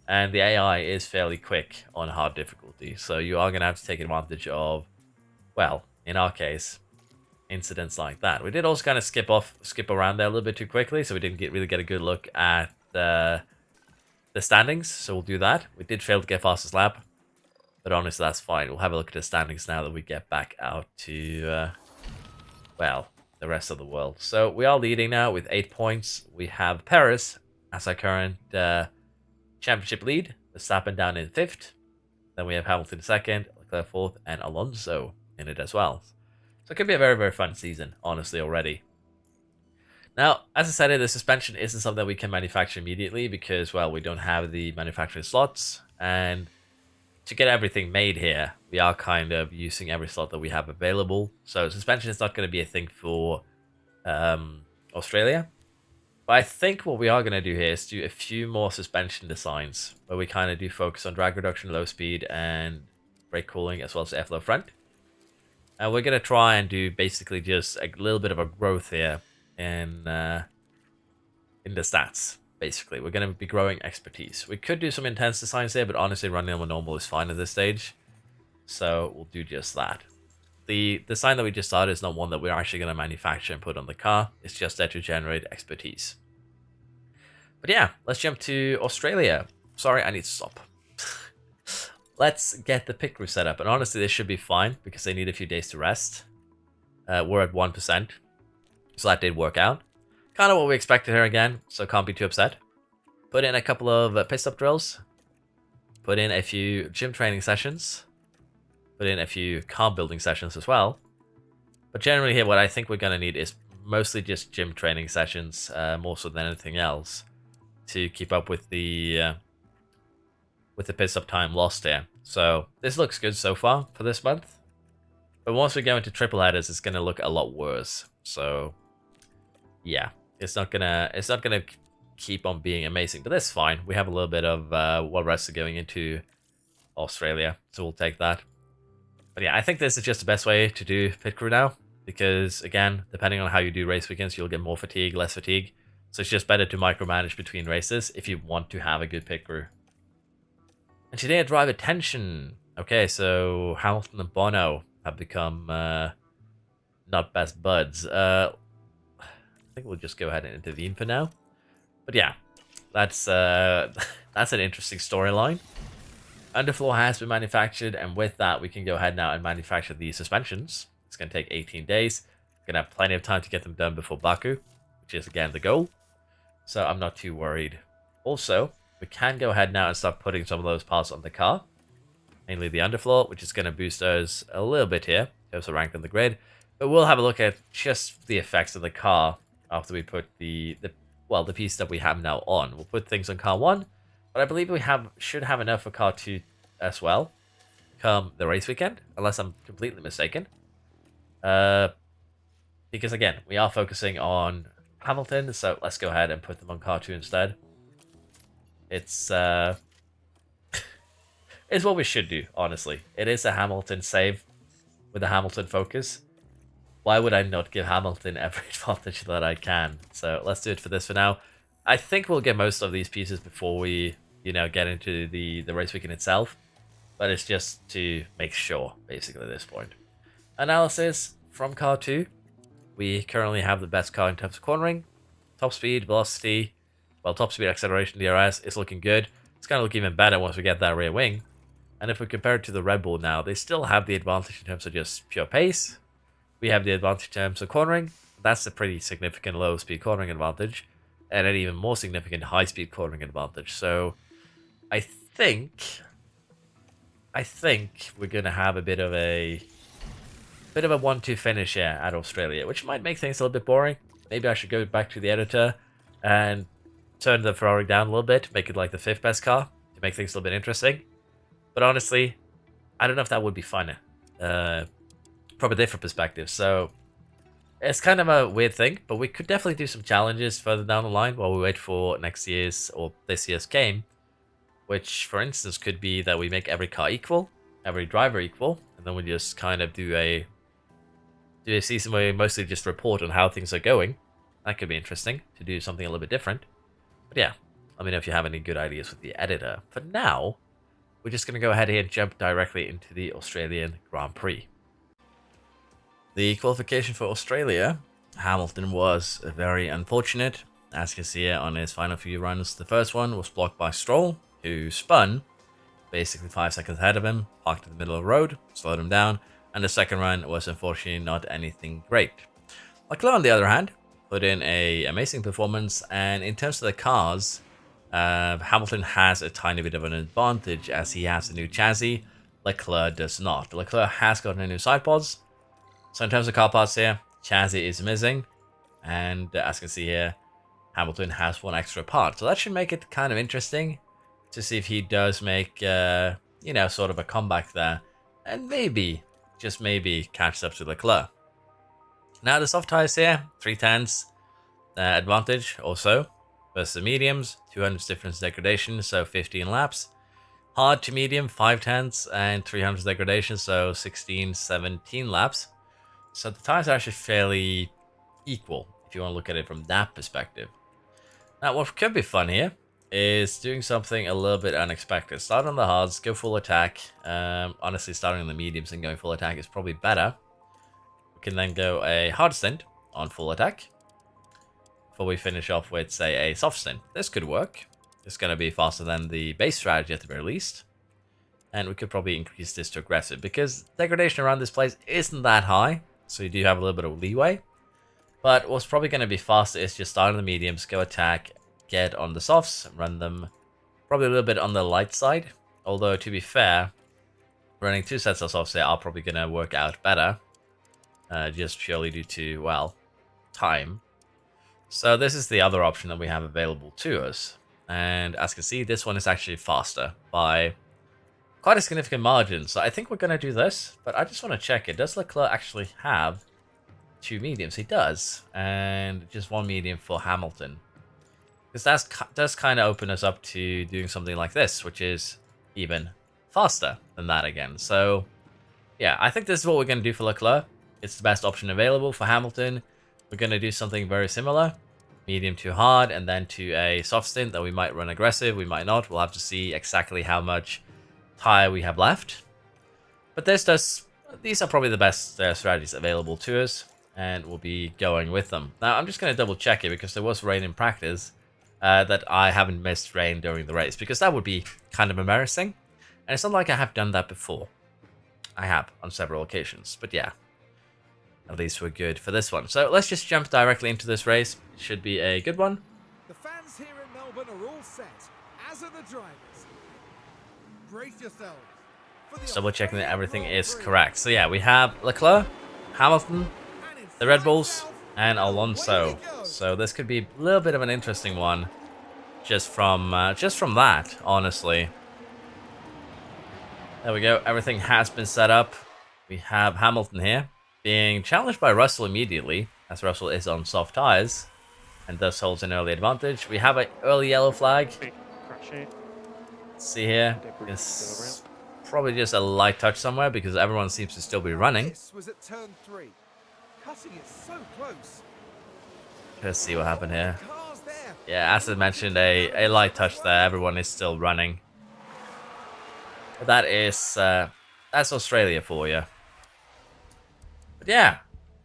Speaker 1: and the AI is fairly quick on hard difficulty. So you are going to have to take advantage of, well, in our case, incidents like that. We did also kind of skip around there a little bit too quickly, so we didn't really get a good look at the standings, so we'll do that. We did fail to get fastest lap, but honestly, that's fine. We'll have a look at the standings now that we get back out to, well, the rest of the world. So we are leading now with 8 points. We have Perez as our current championship lead, Verstappen down in 5th. Then we have Hamilton 2nd, Leclerc 4th, and Alonso in it as well. So it could be a very, very fun season, honestly, already. Now, as I said, the suspension isn't something that we can manufacture immediately because, well, we don't have the manufacturing slots. And to get everything made here, we are kind of using every slot that we have available. So suspension is not going to be a thing for Australia. But I think what we are going to do here is do a few more suspension designs where we kind of do focus on drag reduction, low speed, and brake cooling, as well as airflow front. And we're going to try and do basically just a little bit of a growth here in the stats. Basically, we're going to be growing expertise. We could do some intense designs here, but honestly, running on normal is fine at this stage. So we'll do just that. The design that we just started is not one that we're actually going to manufacture and put on the car. It's just there to generate expertise. But yeah, let's jump to Australia. Sorry, I need to stop. Let's get the pit crew set up. And honestly, this should be fine because they need a few days to rest. We're at 1%. So that did work out. Kind of what we expected here again, so can't be too upset. Put in a couple of pit stop drills. Put in a few gym training sessions. Put in a few car building sessions as well. But generally here, what I think we're going to need is mostly just gym training sessions, more so than anything else, to keep up with the pit stop time lost here. So this looks good so far for this month. But once we go into triple headers, it's going to look a lot worse. So yeah, it's not gonna keep on being amazing, but that's fine. We have a little bit of rest going into Australia, so we'll take that. But yeah, I think this is just the best way to do pit crew now, because again, depending on how you do race weekends, you'll get more fatigue, less fatigue. So it's just better to micromanage between races if you want to have a good pit crew. Engineer driver tension. Okay, so Hamilton and Bono have become not best buds. I think we'll just go ahead and intervene for now. But yeah, that's that's an interesting storyline. Underfloor has been manufactured, and with that, we can go ahead now and manufacture the suspensions. It's going to take 18 days. We're going to have plenty of time to get them done before Baku, which is again the goal. So I'm not too worried. Also, we can go ahead now and start putting some of those parts on the car. Mainly the underfloor, which is going to boost us a little bit here in terms of rank on the grid. But we'll have a look at just the effects of the car after we put the piece that we have now on. We'll put things on car 1, but I believe we should have enough for car 2 as well come the race weekend, unless I'm completely mistaken. Because again, we are focusing on Hamilton, so let's go ahead and put them on car 2 instead. It's it's what we should do, honestly. It is a Hamilton save with a Hamilton focus. Why would I not give Hamilton every advantage that I can? So let's do it for this for now. I think we'll get most of these pieces before we, get into the race weekend itself. But it's just to make sure, basically, at this point. Analysis from car 2. We currently have the best car in terms of cornering. Top speed, velocity, top speed, acceleration, DRS is looking good. It's going to look even better once we get that rear wing. And if we compare it to the Red Bull now, they still have the advantage in terms of just pure pace. We have the advantage in terms of cornering. That's a pretty significant low speed cornering advantage. And an even more significant high speed cornering advantage. So I think we're going to have a bit of a 1-2 finish here at Australia, which might make things a little bit boring. Maybe I should go back to the editor and turn the Ferrari down a little bit, make it like the 5th best car to make things a little bit interesting. But honestly, I don't know if that would be fun from a different perspective. So it's kind of a weird thing, but we could definitely do some challenges further down the line while we wait for next year's or this year's game. Which, for instance, could be that we make every car equal, every driver equal, and then we just kind of do a season where we mostly just report on how things are going. That could be interesting to do something a little bit different. But yeah, let me know if you have any good ideas with the editor. For now, we're just going to go ahead here and jump directly into the Australian Grand Prix. The qualification for Australia, Hamilton was very unfortunate. As you can see here on his final few runs, the first one was blocked by Stroll, who spun basically 5 seconds ahead of him, parked in the middle of the road, slowed him down, and the second run was unfortunately not anything great. Leclerc, on the other hand, put in an amazing performance, and in terms of the cars, Hamilton has a tiny bit of an advantage as he has a new chassis. Leclerc does not. Leclerc has gotten a new side pods, so in terms of car parts here, chassis is missing, and as you can see here, Hamilton has one extra part, so that should make it kind of interesting to see if he does make, sort of a comeback there, and maybe, just maybe, catch up to Leclerc. Now the soft tires here, 3/10 advantage also versus the mediums, 200 difference degradation, so 15 laps. Hard to medium, 5/10 and 300 degradation, so 16, 17 laps. So the tires are actually fairly equal, if you want to look at it from that perspective. Now what could be fun here is doing something a little bit unexpected. Start on the hards, go full attack. Honestly, starting on the mediums and going full attack is probably better. We can then go a hard stint on full attack before we finish off with, say, a soft stint. This could work. It's going to be faster than the base strategy at the very least. And we could probably increase this to aggressive because degradation around this place isn't that high. So you do have a little bit of leeway. But what's probably going to be faster is just start on the mediums, go attack, get on the softs, run them probably a little bit on the light side. Although, to be fair, running 2 sets of softs here are probably going to work out better. Just purely due to, well, time. So this is the other option that we have available to us. And as you can see, this one is actually faster by quite a significant margin. So I think we're going to do this, but I just want to check it. Does Leclerc actually have 2 mediums? He does. And just 1 medium for Hamilton. Because that does kind of open us up to doing something like this, which is even faster than that again. So yeah, I think this is what we're going to do for Leclerc. It's the best option available. For Hamilton, we're going to do something very similar. Medium to hard, and then to a soft stint that we might run aggressive, we might not. We'll have to see exactly how much tire we have left. But these are probably the best strategies available to us, and we'll be going with them. Now, I'm just going to double check it because there was rain in practice, that I haven't missed rain during the race, because that would be kind of embarrassing. And it's not like I have done that before. I have on several occasions, but yeah. At least we're good for this one. So let's just jump directly into this race. It should be a good one.
Speaker 2: The fans here in Melbourne are all set, as are the drivers. Brace yourselves. For the
Speaker 1: Just double checking that
Speaker 2: Australian
Speaker 1: everything
Speaker 2: Grand
Speaker 1: is
Speaker 2: Prix.
Speaker 1: correct. So yeah, we have Leclerc, Hamilton,
Speaker 2: And it's
Speaker 1: the Red
Speaker 2: lights
Speaker 1: Bulls,
Speaker 2: out,
Speaker 1: and
Speaker 2: away
Speaker 1: Alonso.
Speaker 2: we go.
Speaker 1: So this could be a little bit of an interesting one, just from that, honestly. There we go. Everything has been set up. We have Hamilton here being challenged by Russell immediately, as Russell is on soft tires and thus holds an early advantage. We have an early yellow flag.
Speaker 3: Big crash here.
Speaker 1: Let's see here.
Speaker 3: Debris still
Speaker 1: It's probably just a light touch somewhere because everyone seems to still be running.
Speaker 2: This was at turn 3. Cutting it so close.
Speaker 1: Let's see what happened here.
Speaker 2: Cars there.
Speaker 1: Yeah, as I mentioned, a light touch there. Everyone is still running. That is, that's Australia for you. But yeah,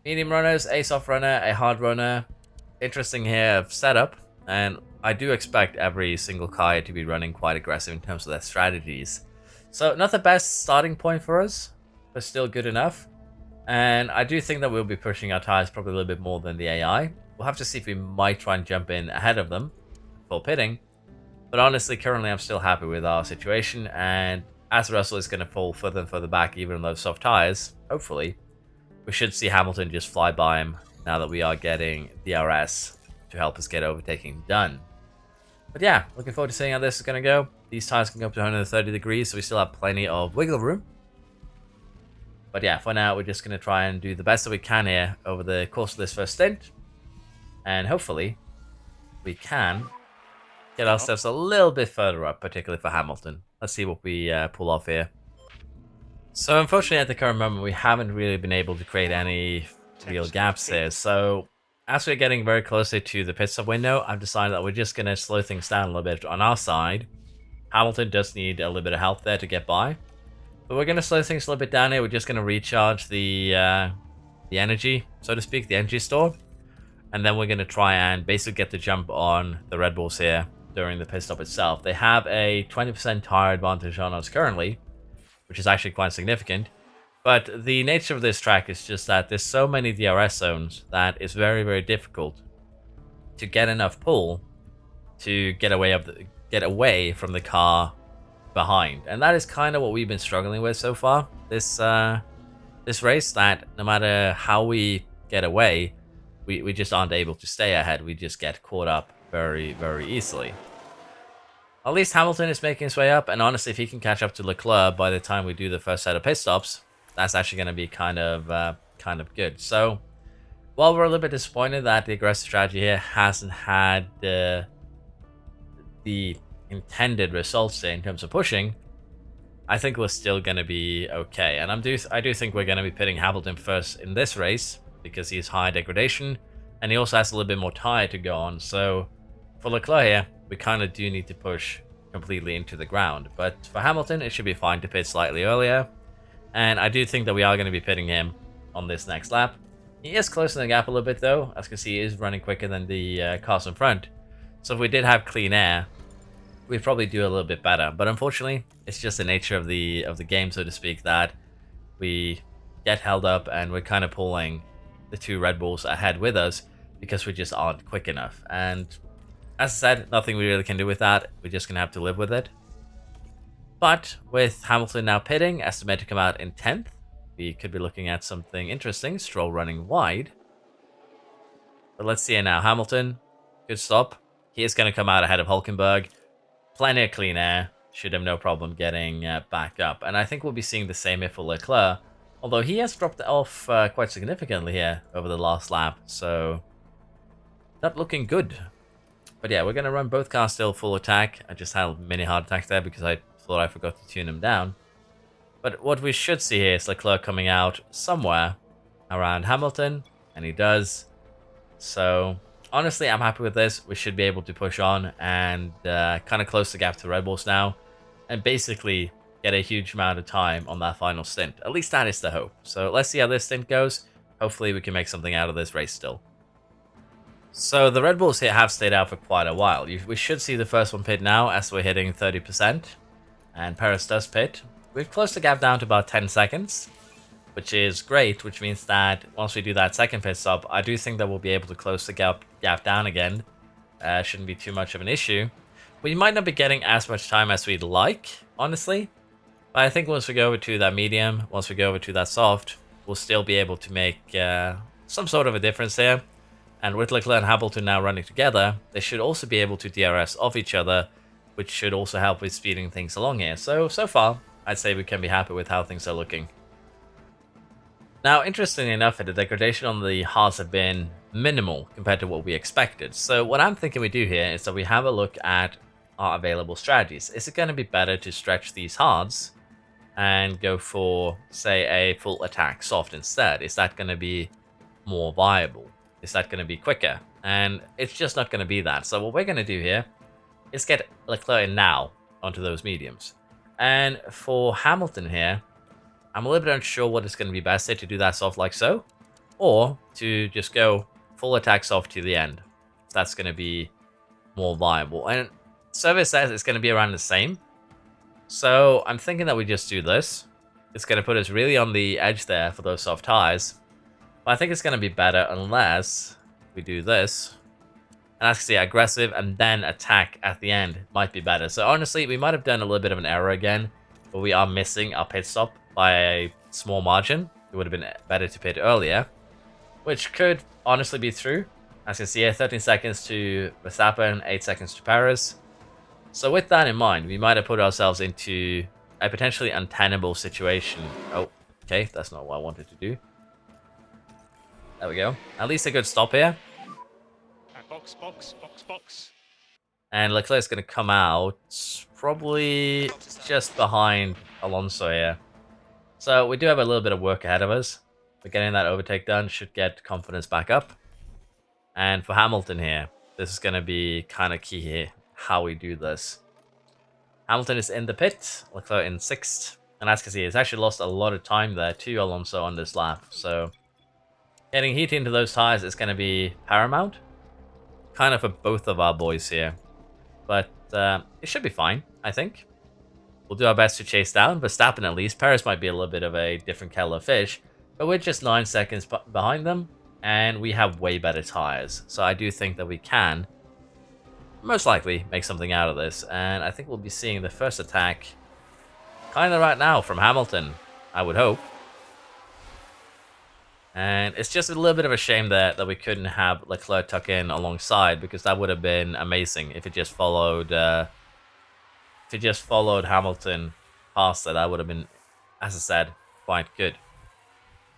Speaker 1: medium runners, a soft runner, a hard runner. Interesting here of setup, and I do expect every single car to be running quite aggressive in terms of their strategies. So not the best starting point for us, but still good enough. And I do think that we'll be pushing our tires probably a little bit more than the AI. We'll have to see if we might try and jump in ahead of them for pitting. But honestly, currently I'm still happy with our situation, and as Russell is going to fall further and further back, even on those soft tires, hopefully, we should see Hamilton just fly by him now that we are getting DRS to help us get overtaking done. But yeah, looking forward to seeing how this is going to go. These tires can go up to 130 degrees, so we still have plenty of wiggle room. But yeah, for now, we're just going to try and do the best that we can here over the course of this first stint. And hopefully, we can get ourselves a little bit further up, particularly for Hamilton. Let's see what we pull off here. So unfortunately, at the current moment, we haven't really been able to create any real gaps here. So as we're getting very closely to the pit stop window, I've decided that we're just going to slow things down a little bit on our side. Hamilton does need a little bit of help there to get by. But we're going to slow things a little bit down here. We're just going to recharge the energy, so to speak, the energy store. And then we're going to try and basically get the jump on the Red Bulls here during the pit stop itself. They have a 20% tire advantage on us currently, which is actually quite significant. But the nature of this track is just that there's so many DRS zones that it's very, very difficult to get enough pull to get away from the car behind. And that is kind of what we've been struggling with so far this race, that no matter how we get away, we just aren't able to stay ahead. We just get caught up very, very easily. At least Hamilton is making his way up, and honestly, if he can catch up to Leclerc by the time we do the first set of pit stops, that's actually going to be kind of good. So, while we're a little bit disappointed that the aggressive strategy here hasn't had the intended results there in terms of pushing, I think we're still going to be okay. And I do think we're going to be pitting Hamilton first in this race because he's high degradation, and he also has a little bit more tire to go on. So, for Leclerc here, we kind of do need to push completely into the ground. But for Hamilton, it should be fine to pit slightly earlier. And I do think that we are going to be pitting him on this next lap. He is closing the gap a little bit though. As you can see, he is running quicker than the cars in front. So if we did have clean air, we'd probably do a little bit better. But unfortunately, it's just the nature of the game, so to speak, that we get held up and we're kind of pulling the two Red Bulls ahead with us because we just aren't quick enough. And as I said, nothing we really can do with that. We're just going to have to live with it. But with Hamilton now pitting, estimated to come out in 10th, we could be looking at something interesting. Stroll running wide. But let's see it now. Hamilton, good stop. He is going to come out ahead of Hulkenberg. Plenty of clean air. Should have no problem getting back up. And I think we'll be seeing the same here for Leclerc. Although he has dropped off quite significantly here over the last lap. So, not looking good. But yeah, we're going to run both cars still full attack. I just had a mini heart attack there because I thought I forgot to tune them down. But what we should see here is Leclerc coming out somewhere around Hamilton. And he does. So, honestly, I'm happy with this. We should be able to push on and kind of close the gap to Red Bulls now. And basically get a huge amount of time on that final stint. At least that is the hope. So let's see how this stint goes. Hopefully we can make something out of this race still. So the Red Bulls here have stayed out for quite a while. We should see the first one pit now as we're hitting 30%. And Perez does pit. We've closed the gap down to about 10 seconds, which is great, which means that once we do that second pit stop, I do think that we'll be able to close the gap down again. Shouldn't be too much of an issue. We might not be getting as much time as we'd like, honestly. But I think once we go over to that medium, once we go over to that soft, we'll still be able to make some sort of a difference there. And with Leclerc and Hamilton now running together, they should also be able to DRS off each other, which should also help with speeding things along here. So far, I'd say we can be happy with how things are looking. Now, interestingly enough, the degradation on the hards have been minimal compared to what we expected. So what I'm thinking we do here is that we have a look at our available strategies. Is it going to be better to stretch these hards and go for, say, a full attack soft instead? Is that going to be more viable? Is that going to be quicker? And it's just not going to be that. So what we're going to do here is get Leclerc in now onto those mediums. And for Hamilton here, I'm a little bit unsure what is going to be best here, to do that soft like so, or to just go full attack soft to the end. That's going to be more viable. And service says it's going to be around the same. So I'm thinking that we just do this. It's going to put us really on the edge there for those soft tires. But I think it's going to be better unless we do this. And as you can see, aggressive and then attack at the end might be better. So honestly, we might have done a little bit of an error again, but we are missing our pit stop by a small margin. It would have been better to pit earlier, which could honestly be true. As you can see here, 13 seconds to Verstappen, 8 seconds to Perez. So with that in mind, we might have put ourselves into a potentially untenable situation. Oh, okay, that's not what I wanted to do. There we go. At least a good stop here.
Speaker 3: And box, box, box, box.
Speaker 1: And Leclerc's going to come out probably just behind Alonso here. So we do have a little bit of work ahead of us. But getting that overtake done should get confidence back up. And for Hamilton here, this is going to be kind of key here, how we do this. Hamilton is in the pit, Leclerc in 6th. And as you can see, he's actually lost a lot of time there to Alonso on this lap. So getting heat into those tires is going to be paramount. Kind of for both of our boys here. But it should be fine, I think. We'll do our best to chase down Verstappen at least. Perez might be a little bit of a different kettle of fish. But we're just 9 seconds behind them. And we have way better tires. So I do think that we can most likely make something out of this. And I think we'll be seeing the first attack kind of right now from Hamilton, I would hope. And it's just a little bit of a shame that we couldn't have Leclerc tuck in alongside, because that would have been amazing if it just followed Hamilton past that. That would have been, as I said, quite good.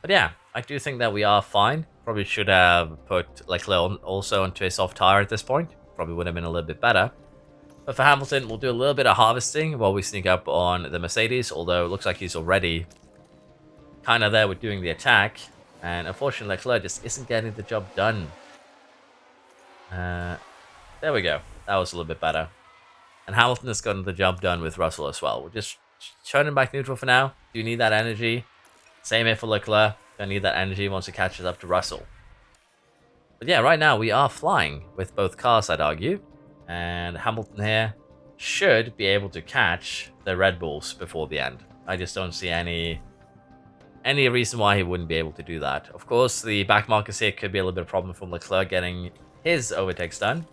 Speaker 1: But yeah, I do think that we are fine. Probably should have put Leclerc also onto a soft tire at this point. Probably would have been a little bit better. But for Hamilton, we'll do a little bit of harvesting while we sneak up on the Mercedes, although it looks like he's already kind of there with doing the attack. And unfortunately, Leclerc just isn't getting the job done. There we go. That was a little bit better. And Hamilton has gotten the job done with Russell as well. We'll just turn him back neutral for now. Do you need that energy? Same here for Leclerc. Gonna need that energy once it catches up to Russell. But yeah, right now we are flying with both cars, I'd argue. And Hamilton here should be able to catch the Red Bulls before the end. I just don't see any reason why he wouldn't be able to do that. Of course, the back markers here could be a little bit of a problem from Leclerc getting his overtakes done.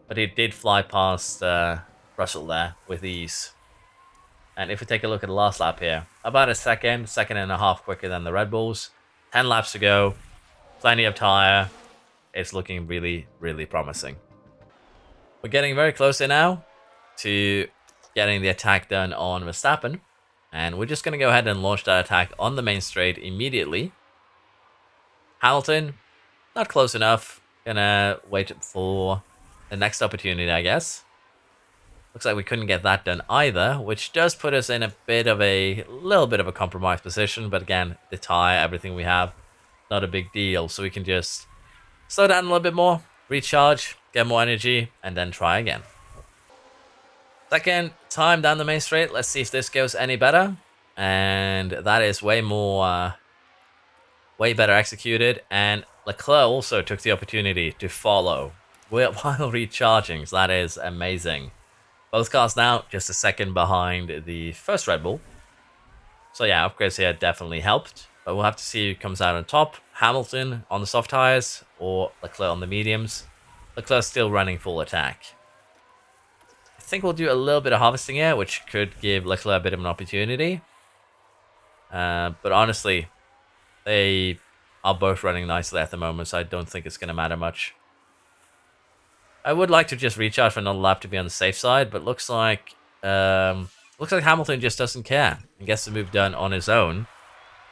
Speaker 1: But he did fly past Russell there with ease. And if we take a look at the last lap here, about a second and a half quicker than the Red Bulls. 10 laps to go, plenty of tire. It's looking really, really promising. We're getting very close here now to getting the attack done on Verstappen. And we're just going to go ahead and launch that attack on the main straight immediately. Hamilton, not close enough. Gonna wait for the next opportunity, I guess. Looks like we couldn't get that done either, which does put us in a little bit of a compromised position. But again, the tire, everything we have, not a big deal. So we can just slow down a little bit more, recharge, get more energy, and then try again. Second time down the main straight. Let's see if this goes any better. And that is way more, way better executed. And Leclerc also took the opportunity to follow while recharging. So that is amazing. Both cars now just a second behind the first Red Bull. So yeah, upgrades here definitely helped. But we'll have to see who comes out on top. Hamilton on the soft tires or Leclerc on the mediums. Leclerc still running full attack. I think we'll do a little bit of harvesting here, which could give Leclerc a bit of an opportunity. But honestly, they are both running nicely at the moment, so I don't think it's going to matter much. I would like to just recharge for another lap to be on the safe side, but looks like Hamilton just doesn't care and gets the move done on his own,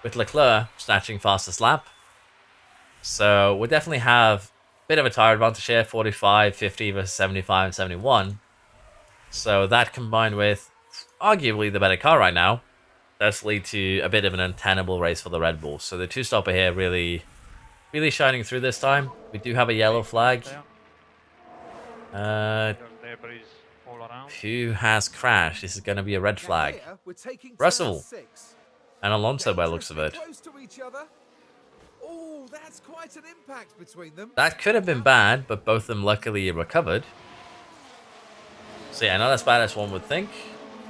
Speaker 1: with Leclerc snatching fastest lap. So we'll definitely have a bit of a tire advantage here, 45, 50 versus 75 and 71. So that combined with arguably the better car right now does lead to a bit of an untenable race for the Red Bull. So the two-stopper here really shining through this time. We do have a yellow flag. Who has crashed? This is going to be a red flag. Russell and Alonso by the looks of it.
Speaker 2: Oh, that's quite an impact between them.
Speaker 1: That could have been bad, but both of them luckily recovered. So yeah, not as bad as one would think.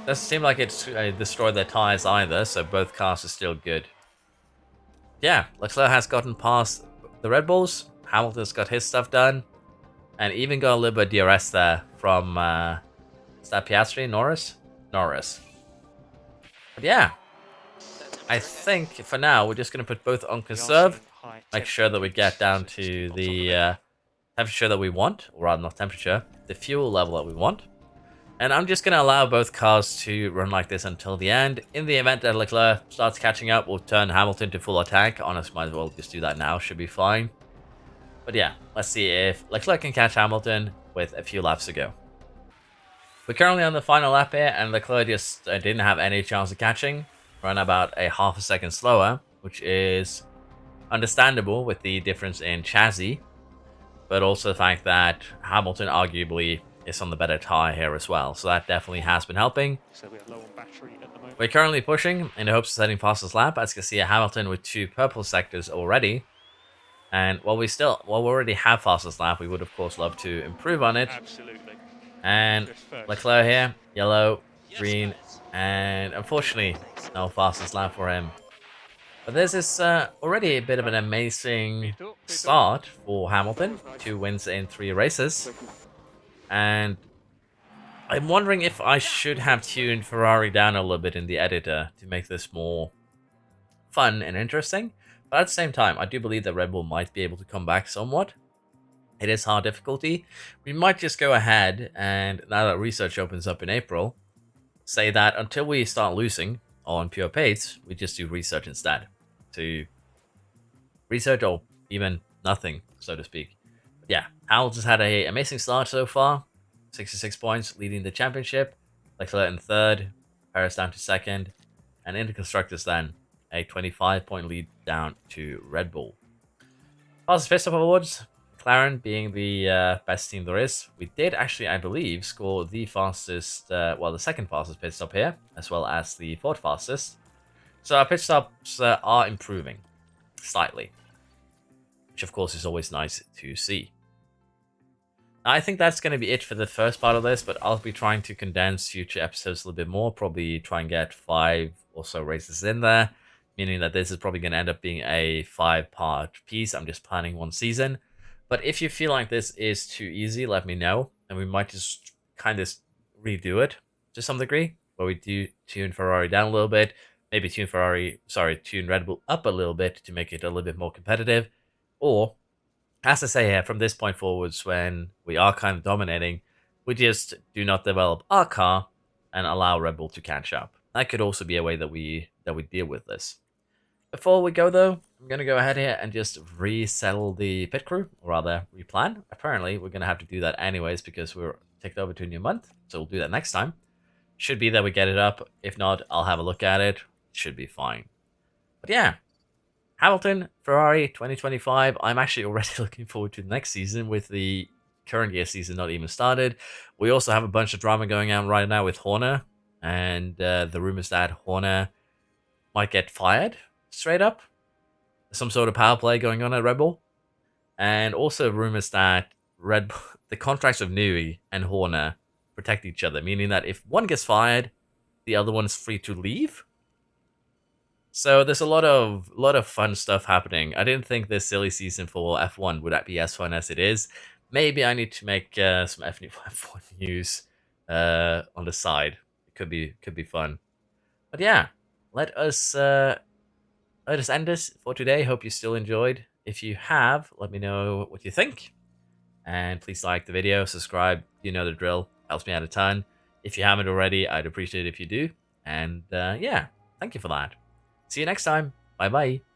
Speaker 1: Doesn't seem like it's destroyed their tires either, so both cars are still good. Yeah, Leclerc has gotten past the Red Bulls. Hamilton's got his stuff done. And even got a little bit of DRS there from, is that Piastri? Norris? Norris. But yeah, I think for now we're just going to put both on conserve. Make sure that we get down to the temperature that we want, or rather not temperature, the fuel level that we want. And I'm just going to allow both cars to run like this until the end. In the event that Leclerc starts catching up, we'll turn Hamilton to full attack. Honestly, might as well just do that now. Should be fine. But yeah, let's see if Leclerc can catch Hamilton with a few laps to go. We're currently on the final lap here, and Leclerc just didn't have any chance of catching. Run about a half a second slower, which is understandable with the difference in chassis. But also the fact that Hamilton arguably is on the better tire here as well. So that definitely has been helping.
Speaker 3: So we are low on battery at the moment.
Speaker 1: We're currently pushing in the hopes of setting fastest lap. As you can see, Hamilton with 2 purple sectors already. And while we already have fastest lap, we would of course love to improve on it.
Speaker 3: Absolutely.
Speaker 1: And Leclerc here, yellow, green, and unfortunately no fastest lap for him. But this is already a bit of an amazing start for Hamilton. 2 wins in 3 races. And I'm wondering if I should have tuned Ferrari down a little bit in the editor to make this more fun and interesting. But at the same time, I do believe that Red Bull might be able to come back somewhat. It is hard difficulty. We might just go ahead and, now that research opens up in April, say that until we start losing on pure pace, we just do research instead. To research or even nothing, so to speak. But yeah, Hamilton's had an amazing start so far. 66 points, leading the championship. Leclerc in third, Paris down to second, and in the constructors then, a 25-point lead down to Red Bull. Fastest pit stop awards, McLaren being the best team there is. We did actually, I believe, score the fastest, well, the second fastest pit stop here, as well as the 4th fastest. So our pit stops are improving slightly, which of course is always nice to see. I think that's going to be it for the first part of this, but I'll be trying to condense future episodes a little bit more, probably try and get 5 or so races in there, meaning that this is probably going to end up being a 5-part piece. I'm just planning 1 season. But if you feel like this is too easy, let me know, and we might just kind of redo it to some degree, where we do tune Ferrari down a little bit, maybe tune Red Bull up a little bit to make it a little bit more competitive, or, as I say here, from this point forwards, when we are kind of dominating, we just do not develop our car and allow Red Bull to catch up. That could also be a way that we deal with this. Before we go, though, I'm going to go ahead here and just resettle the pit crew, or rather, replan. Apparently, we're going to have to do that anyways because we're ticked over to a new month, so we'll do that next time. Should be that we get it up. If not, I'll have a look at it. It should be fine. But yeah, Hamilton, Ferrari 2025. I'm actually already looking forward to the next season with the current year season not even started. We also have a bunch of drama going on right now with Horner, and the rumors that Horner might get fired straight up. Some sort of power play going on at Red Bull. And also rumors that the contracts of Newey and Horner protect each other, meaning that if one gets fired, the other one's free to leave. So there's a lot of fun stuff happening. I didn't think this silly season for F1 would be as fun as it is. Maybe I need to make some F1 news on the side. It could be fun. But yeah, let us end this for today. Hope you still enjoyed. If you have, let me know what you think. And please like the video, subscribe. You know the drill. Helps me out a ton. If you haven't already, I'd appreciate it if you do. And yeah, thank you for that. See you next time. Bye bye.